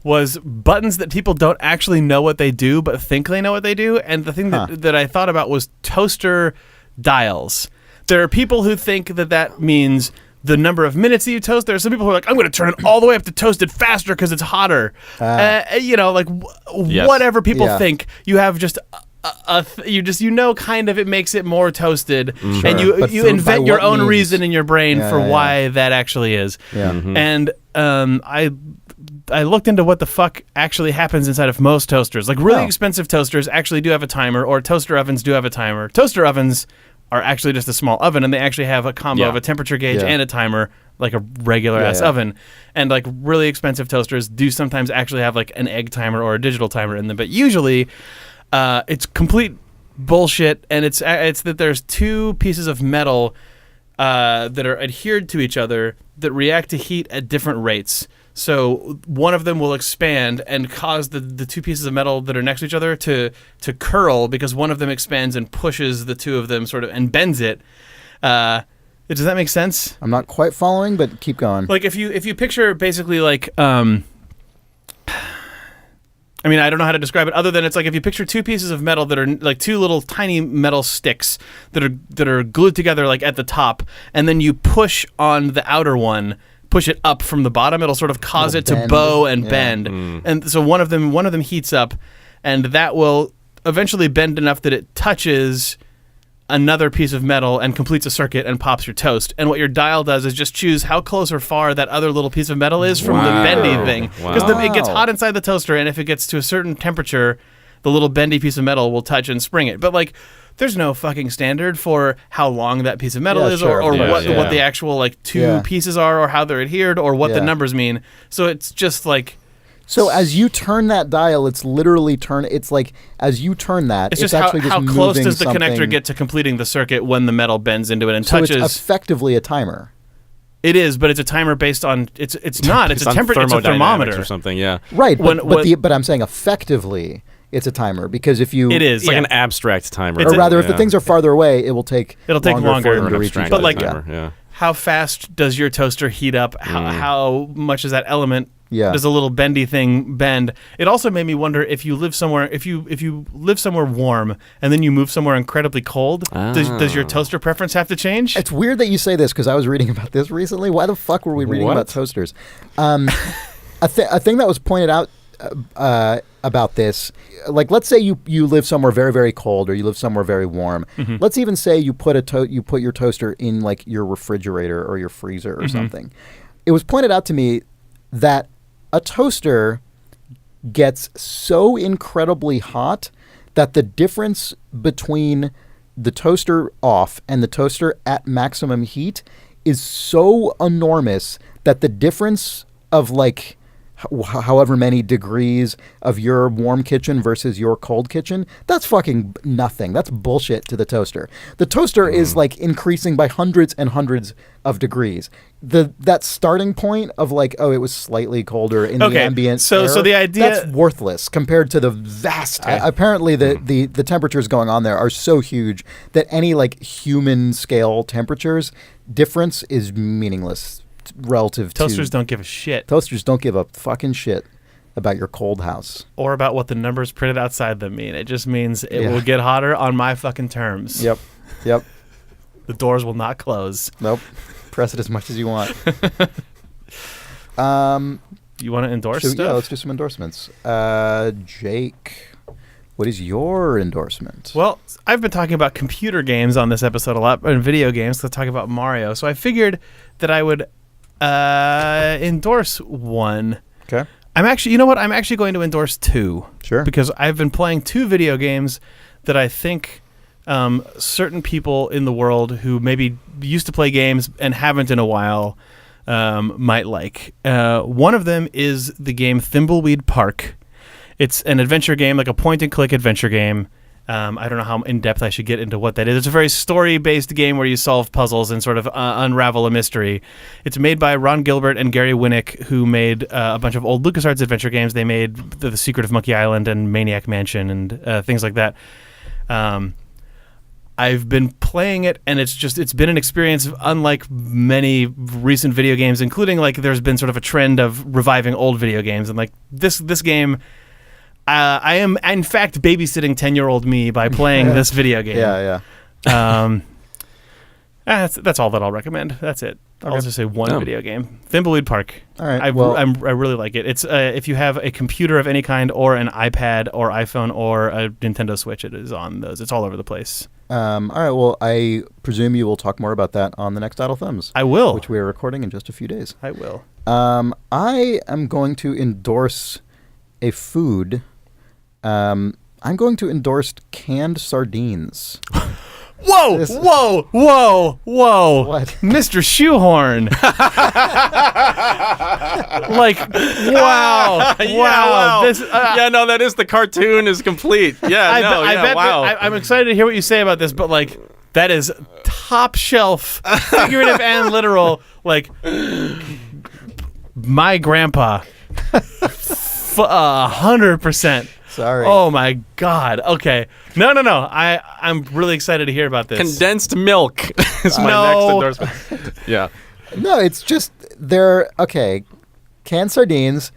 was buttons that people don't actually know what they do but think they know what they do. And the thing that I thought about was toaster dials. There are people who think that means the number of minutes that you toast. There are some people who are like, I'm going to turn it all the way up to toast it faster because it's hotter. Whatever people think, you have just. Kind of it makes it more toasted, and you invent your own reason in your brain for why that actually is. Yeah. And I looked into what the fuck actually happens inside of most toasters. Like really expensive toasters actually do have a timer, or toaster ovens do have a timer. Toaster ovens are actually just a small oven, and they actually have a combo of a temperature gauge and a timer, like a regular ass oven. And like really expensive toasters do sometimes actually have like an egg timer or a digital timer in them, but usually. It's complete bullshit, and it's that there's 2 pieces of metal that are adhered to each other that react to heat at different rates. So one of them will expand and cause the 2 pieces of metal that are next to each other to curl because one of them expands and pushes the 2 of them sort of and bends it. Does that make sense? I'm not quite following, but keep going. Like if you picture basically like I mean, I don't know how to describe it other than it's like if you picture 2 pieces of metal that are like 2 little tiny metal sticks that are glued together like at the top, and then you push on the outer one, push it up from the bottom, it'll sort of cause it to bow and bend. And so one of them heats up, and that will eventually bend enough that it touches another piece of metal and completes a circuit and pops your toast. And what your dial does is just choose how close or far that other little piece of metal is from the bendy thing. Because it gets hot inside the toaster, and if it gets to a certain temperature, the little bendy piece of metal will touch and spring it. But like, there's no fucking standard for how long that piece of metal Yeah, is, sure. or Yeah, what yeah. what the actual like two Yeah. pieces are, or how they're adhered, or what the Yeah. numbers mean. So it's just like So as you turn that dial, it's literally It's like as you turn that, it's it's just how, actually just how close moving does the something. connector get to completing the circuit when the metal bends into it and So touches. it's effectively a timer. It is, but it's a timer based on it's not. It's a on temperature. It's a thermodynamics thermometer or something. Yeah, Right, When- but I'm saying effectively it's a timer because if you It is. it's like yeah. an abstract timer. It's or rather if the Yeah. things are farther away, it will take It'll take longer. for them Or to an reach each abstract But, other. like, timer. Yeah. How fast does your toaster heat up? How much is that element? Yeah. Does a little bendy thing bend? It also made me wonder if you live somewhere if you live somewhere warm and then you move somewhere incredibly cold, does your toaster preference have to change? It's weird that you say this because I was reading about this recently. Why the fuck were we reading What? about toasters? A thing that was pointed out about this, like let's say you live somewhere very, very cold or you live somewhere very warm. Mm-hmm. Let's even say you put your toaster in like your refrigerator or your freezer or something. It was pointed out to me that a toaster gets so incredibly hot that the difference between the toaster off and the toaster at maximum heat is so enormous that the difference of like however many degrees of your warm kitchen versus your cold kitchen, that's fucking nothing. That's bullshit to the toaster. The toaster is like increasing by hundreds and hundreds of degrees. That starting point of like, oh, it was slightly colder in the Okay, ambient so air, the idea- that's worthless compared to the vast. Apparently, the temperatures going on there are so huge that any like human scale temperatures difference is meaningless relative Toasters to don't give a shit, toasters. Don't give a fucking shit about your cold house. or about what the numbers printed outside them mean. It just means it Yeah. will get hotter on my fucking terms. Yep. The doors will not close. Nope. Press it as much as you want. You want to endorse Yeah, stuff? let's do some endorsements. Jake, what is your endorsement? Well, I've been talking about computer games on this episode a lot, and video games. Let's talk about Mario. So I figured that I would endorse one. Okay. I'm actually, you know what? I'm actually going to endorse two. Sure. Because I've been playing two video games that I think certain people in the world who maybe used to play games and haven't in a while might like. One of them is the game Thimbleweed Park. It's an adventure game, like a point-and-click adventure game. I don't know how in-depth I should get into what that is. It's a very story-based game where you solve puzzles and sort of unravel a mystery. It's made by Ron Gilbert and Gary Winnick, who made a bunch of old LucasArts adventure games. They made The Secret of Monkey Island and Maniac Mansion and things like that. I've been playing it, and it's been an experience unlike many recent video games, including like there's been sort of a trend of reviving old video games, and like this game. I am, in fact, babysitting 10-year-old me by playing this video game. Yeah. That's all that I'll recommend. That's it. I'll just say one video game. Thimbleweed Park. All right, I well- really like it. It's if you have a computer of any kind, or an iPad, or iPhone, or a Nintendo Switch, it is on those. It's all over the place. All right. Well, I presume you will talk more about that on the next Idle Thumbs, I will. which we are recording in just a few days. I will. I am going to endorse a food. I'm going to endorse canned sardines. Whoa! This- Whoa! What? Mr. Shoehorn. Like, wow. wow. This, Yeah, no, that is the cartoon is complete. Yeah, I bet wow. I'm excited to hear what you say about this, but like, that is top shelf, figurative and literal. Like, my grandpa, 100%. Sorry. Oh my God. Okay. No. I'm really excited to hear about this. Condensed milk is my No. next endorsement. Yeah. No, it's just they're okay. Canned sardines,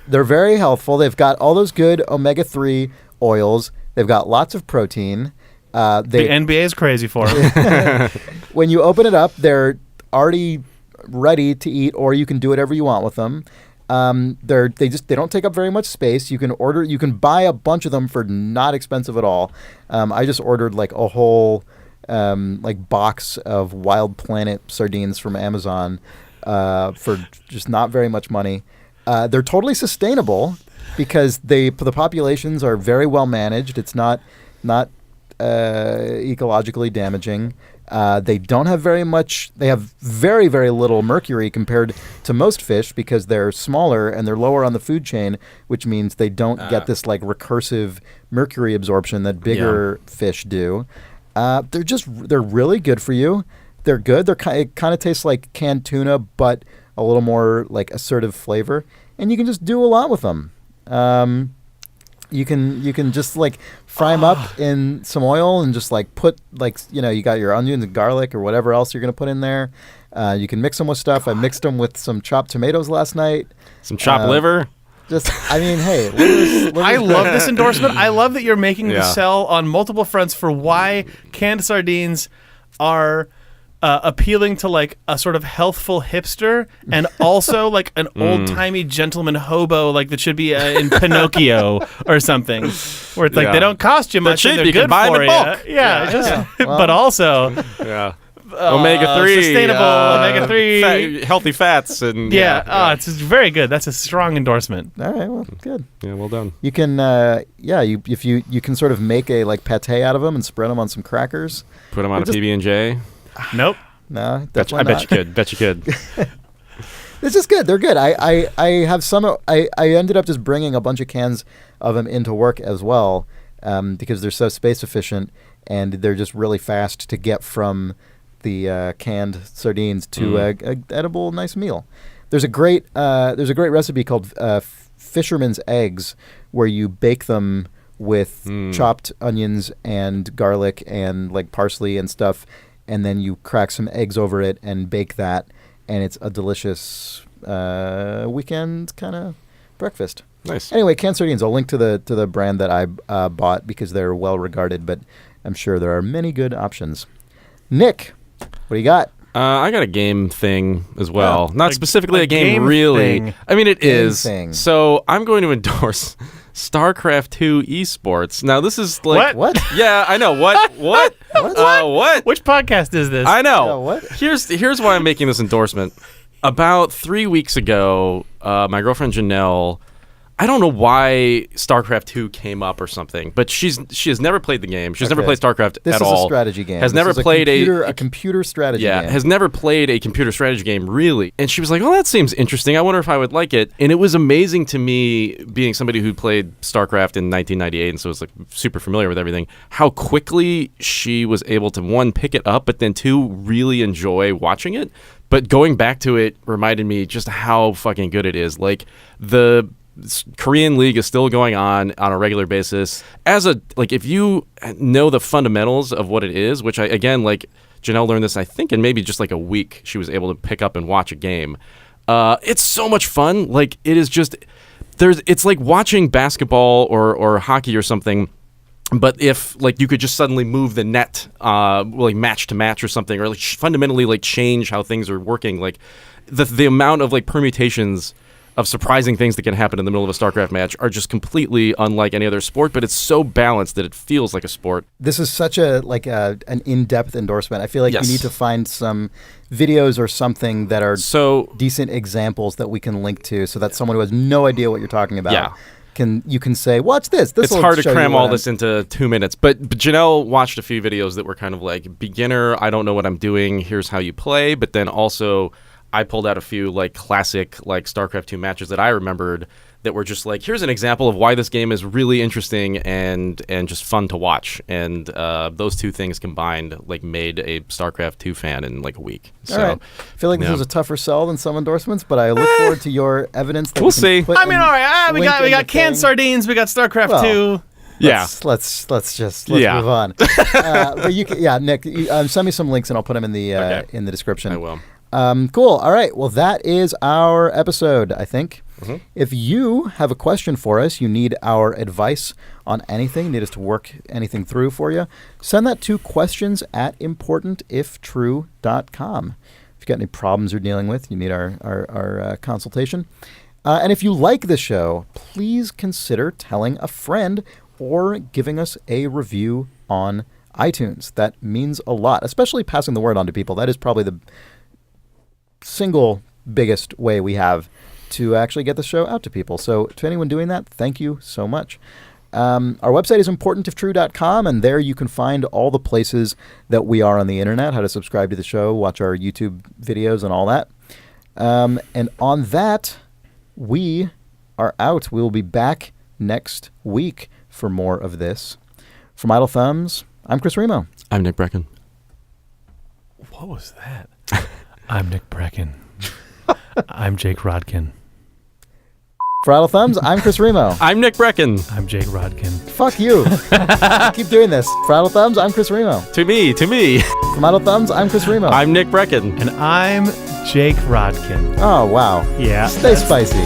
they're very healthful. They've got all those good omega-3 oils. They've got lots of protein. The NBA is crazy for him. When you open it up, they're already ready to eat, or you can do whatever you want with them. They don't take up very much space. You can buy a bunch of them for not expensive at all. I just ordered like a whole like box of Wild Planet sardines from Amazon for just not very much money. They're totally sustainable. because the populations are very well managed. It's not ecologically damaging. They don't have very much. They have very, very little mercury compared to most fish because they're smaller and they're lower on the food chain, which means they don't get this like recursive mercury absorption that bigger fish do. They're really good for you. They're good. It kind of tastes like canned tuna, but a little more like assertive flavor, and you can just do a lot with them. You can just like fry them up in some oil and just like put like you got your onions and garlic or whatever else you're gonna put in there. You can mix them with stuff. I mixed them with some chopped tomatoes last night. Some chopped liver. Hey, liver's I good. love this endorsement. I love that you're making the Yeah. sell on multiple fronts for why canned sardines are appealing to like a sort of healthful hipster and also like an old-timey gentleman hobo like that should be in Pinocchio or something, where it's like Yeah. they don't cost you much cheap, and they're you can good buy 'em for in you. bulk. Yeah. Well, But also Yeah. Omega-3. sustainable omega-3. Healthy fats. And it's very good. That's a strong endorsement. All right, well, good. Yeah, well done. You can, you can sort of make a like pate out of them and spread them on some crackers. Put them on a just- PB&J. Nope. No, I definitely bet not. you could. Bet you could. It's just good. They're good. I have some. I ended up just bringing a bunch of cans of them into work as well, because they're so space efficient and they're just really fast to get from the canned sardines to a edible nice meal. There's a great recipe called Fisherman's Eggs where you bake them with chopped onions and garlic and like parsley and stuff, and then you crack some eggs over it and bake that, and it's a delicious weekend kind of breakfast. Nice. Anyway, canned sardines. I'll link to the brand that I bought because they're well regarded, but I'm sure there are many good options. Nick, what do you got? I got a game thing as well. Not A- specifically a a game, game really. thing. I mean, it Game is. thing. So I'm going to endorse StarCraft 2 esports. Now, this is like... What? Yeah, I know. What? What? What? Which podcast is this? I know. What? Here's why I'm making this endorsement. About 3 weeks ago, my girlfriend Janelle, I don't know why StarCraft 2 came up or something, but she has never played the game. She's never Okay. played StarCraft This at is all. a strategy game. Has This never is played a computer strategy yeah, game. has never played a computer strategy game, really. And she was like, oh, that seems interesting. I wonder if I would like it. And it was amazing to me, being somebody who played StarCraft in 1998 and so was like super familiar with everything, how quickly she was able to, one, pick it up, but then two, really enjoy watching it. But going back to it reminded me just how fucking good it is. Like, the Korean League is still going on a regular basis. If you know the fundamentals of what it is, which I, again, like Janelle learned this, I think, in maybe just like a week, she was able to pick up and watch a game. It's so much fun. Like, it is just, it's like watching basketball or hockey or something. But if like you could just suddenly move the net, like match to match or something, or like fundamentally like change how things are working, like the amount of like permutations of surprising things that can happen in the middle of a StarCraft match are just completely unlike any other sport. But it's so balanced that it feels like a sport. This is such an in-depth endorsement. I feel like Yes. you need to find some videos or something that are So decent examples that we can link to, so that someone who has no idea what you're talking about Yeah. you can say, watch this. it's hard to cram all this into 2 minutes. But Janelle watched a few videos that were kind of like beginner, I don't know what I'm doing, here's how you play. But then also I pulled out a few like classic like StarCraft 2 matches that I remembered that were just like, here's an example of why this game is really interesting and just fun to watch. And those two things combined like made a StarCraft 2 fan in like a week. All right. I feel like this yeah. was a tougher sell than some endorsements, but I look forward to your evidence. That We'll we can see. put I mean, in- all right. We link got in the canned thing. sardines. We got StarCraft Well, 2. Yeah. Let's Yeah. move on. But you can, Nick, send me some links and I'll put them in the Okay. in the description. I will. Cool. All right. Well, that is our episode, I think. Mm-hmm. If you have a question for us, you need our advice on anything, need us to work anything through for you, send that to questions@importantiftrue.com. If you've got any problems you're dealing with, you need our consultation. And if you like the show, please consider telling a friend or giving us a review on iTunes. That means a lot, especially passing the word on to people. That is probably the single biggest way we have to actually get the show out to people. So to anyone doing that, thank you so much. Our website is importantiftrue.com, and there you can find all the places that we are on the internet, how to subscribe to the show, watch our YouTube videos, and all that. And on that, we are out. We will be back next week for more of this. From Idle Thumbs, I'm Chris Remo. I'm Nick Brecken. What was that? I'm Nick Brecken. I'm Jake Rodkin. For Idle Thumbs, I'm Chris Remo. I'm Nick Brecken. I'm Jake Rodkin. Fuck you. Keep doing this. For Idle Thumbs, I'm Chris Remo. To me. From Idle Thumbs, I'm Chris Remo. I'm Nick Brecken. And I'm Jake Rodkin. Oh, wow. Yeah. Stay spicy.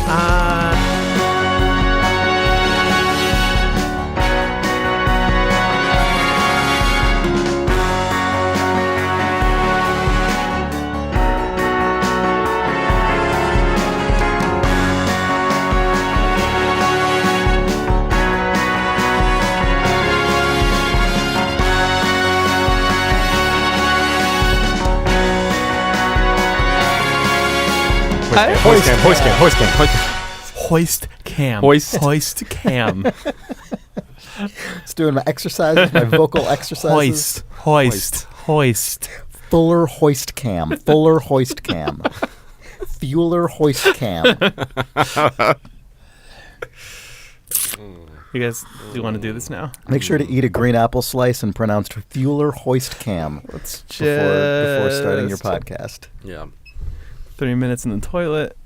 Hoist cam. Hoist. Cam. Just doing my exercises, my vocal exercises. Hoist. Fuller hoist cam. Fuller hoist cam. Fueler hoist cam. You guys, do you want to do this now? Make sure to eat a green apple slice and pronounce Fueler hoist cam before starting your podcast. Yeah. 3 minutes in the toilet.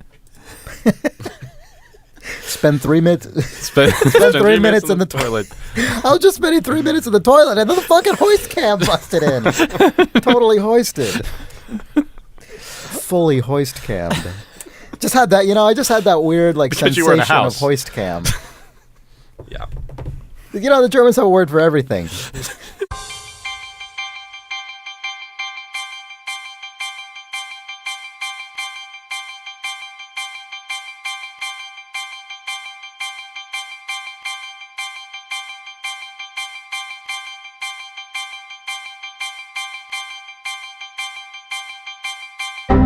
Spend 3 minutes. Spend 3 minutes in the toilet. I was just spending 3 minutes in the toilet, and then the fucking hoist cam busted in. Totally hoisted. Fully hoist cammed. Just had that, I just had that weird Because you were in a sensation of house. hoist cam. Yeah. The Germans have a word for everything.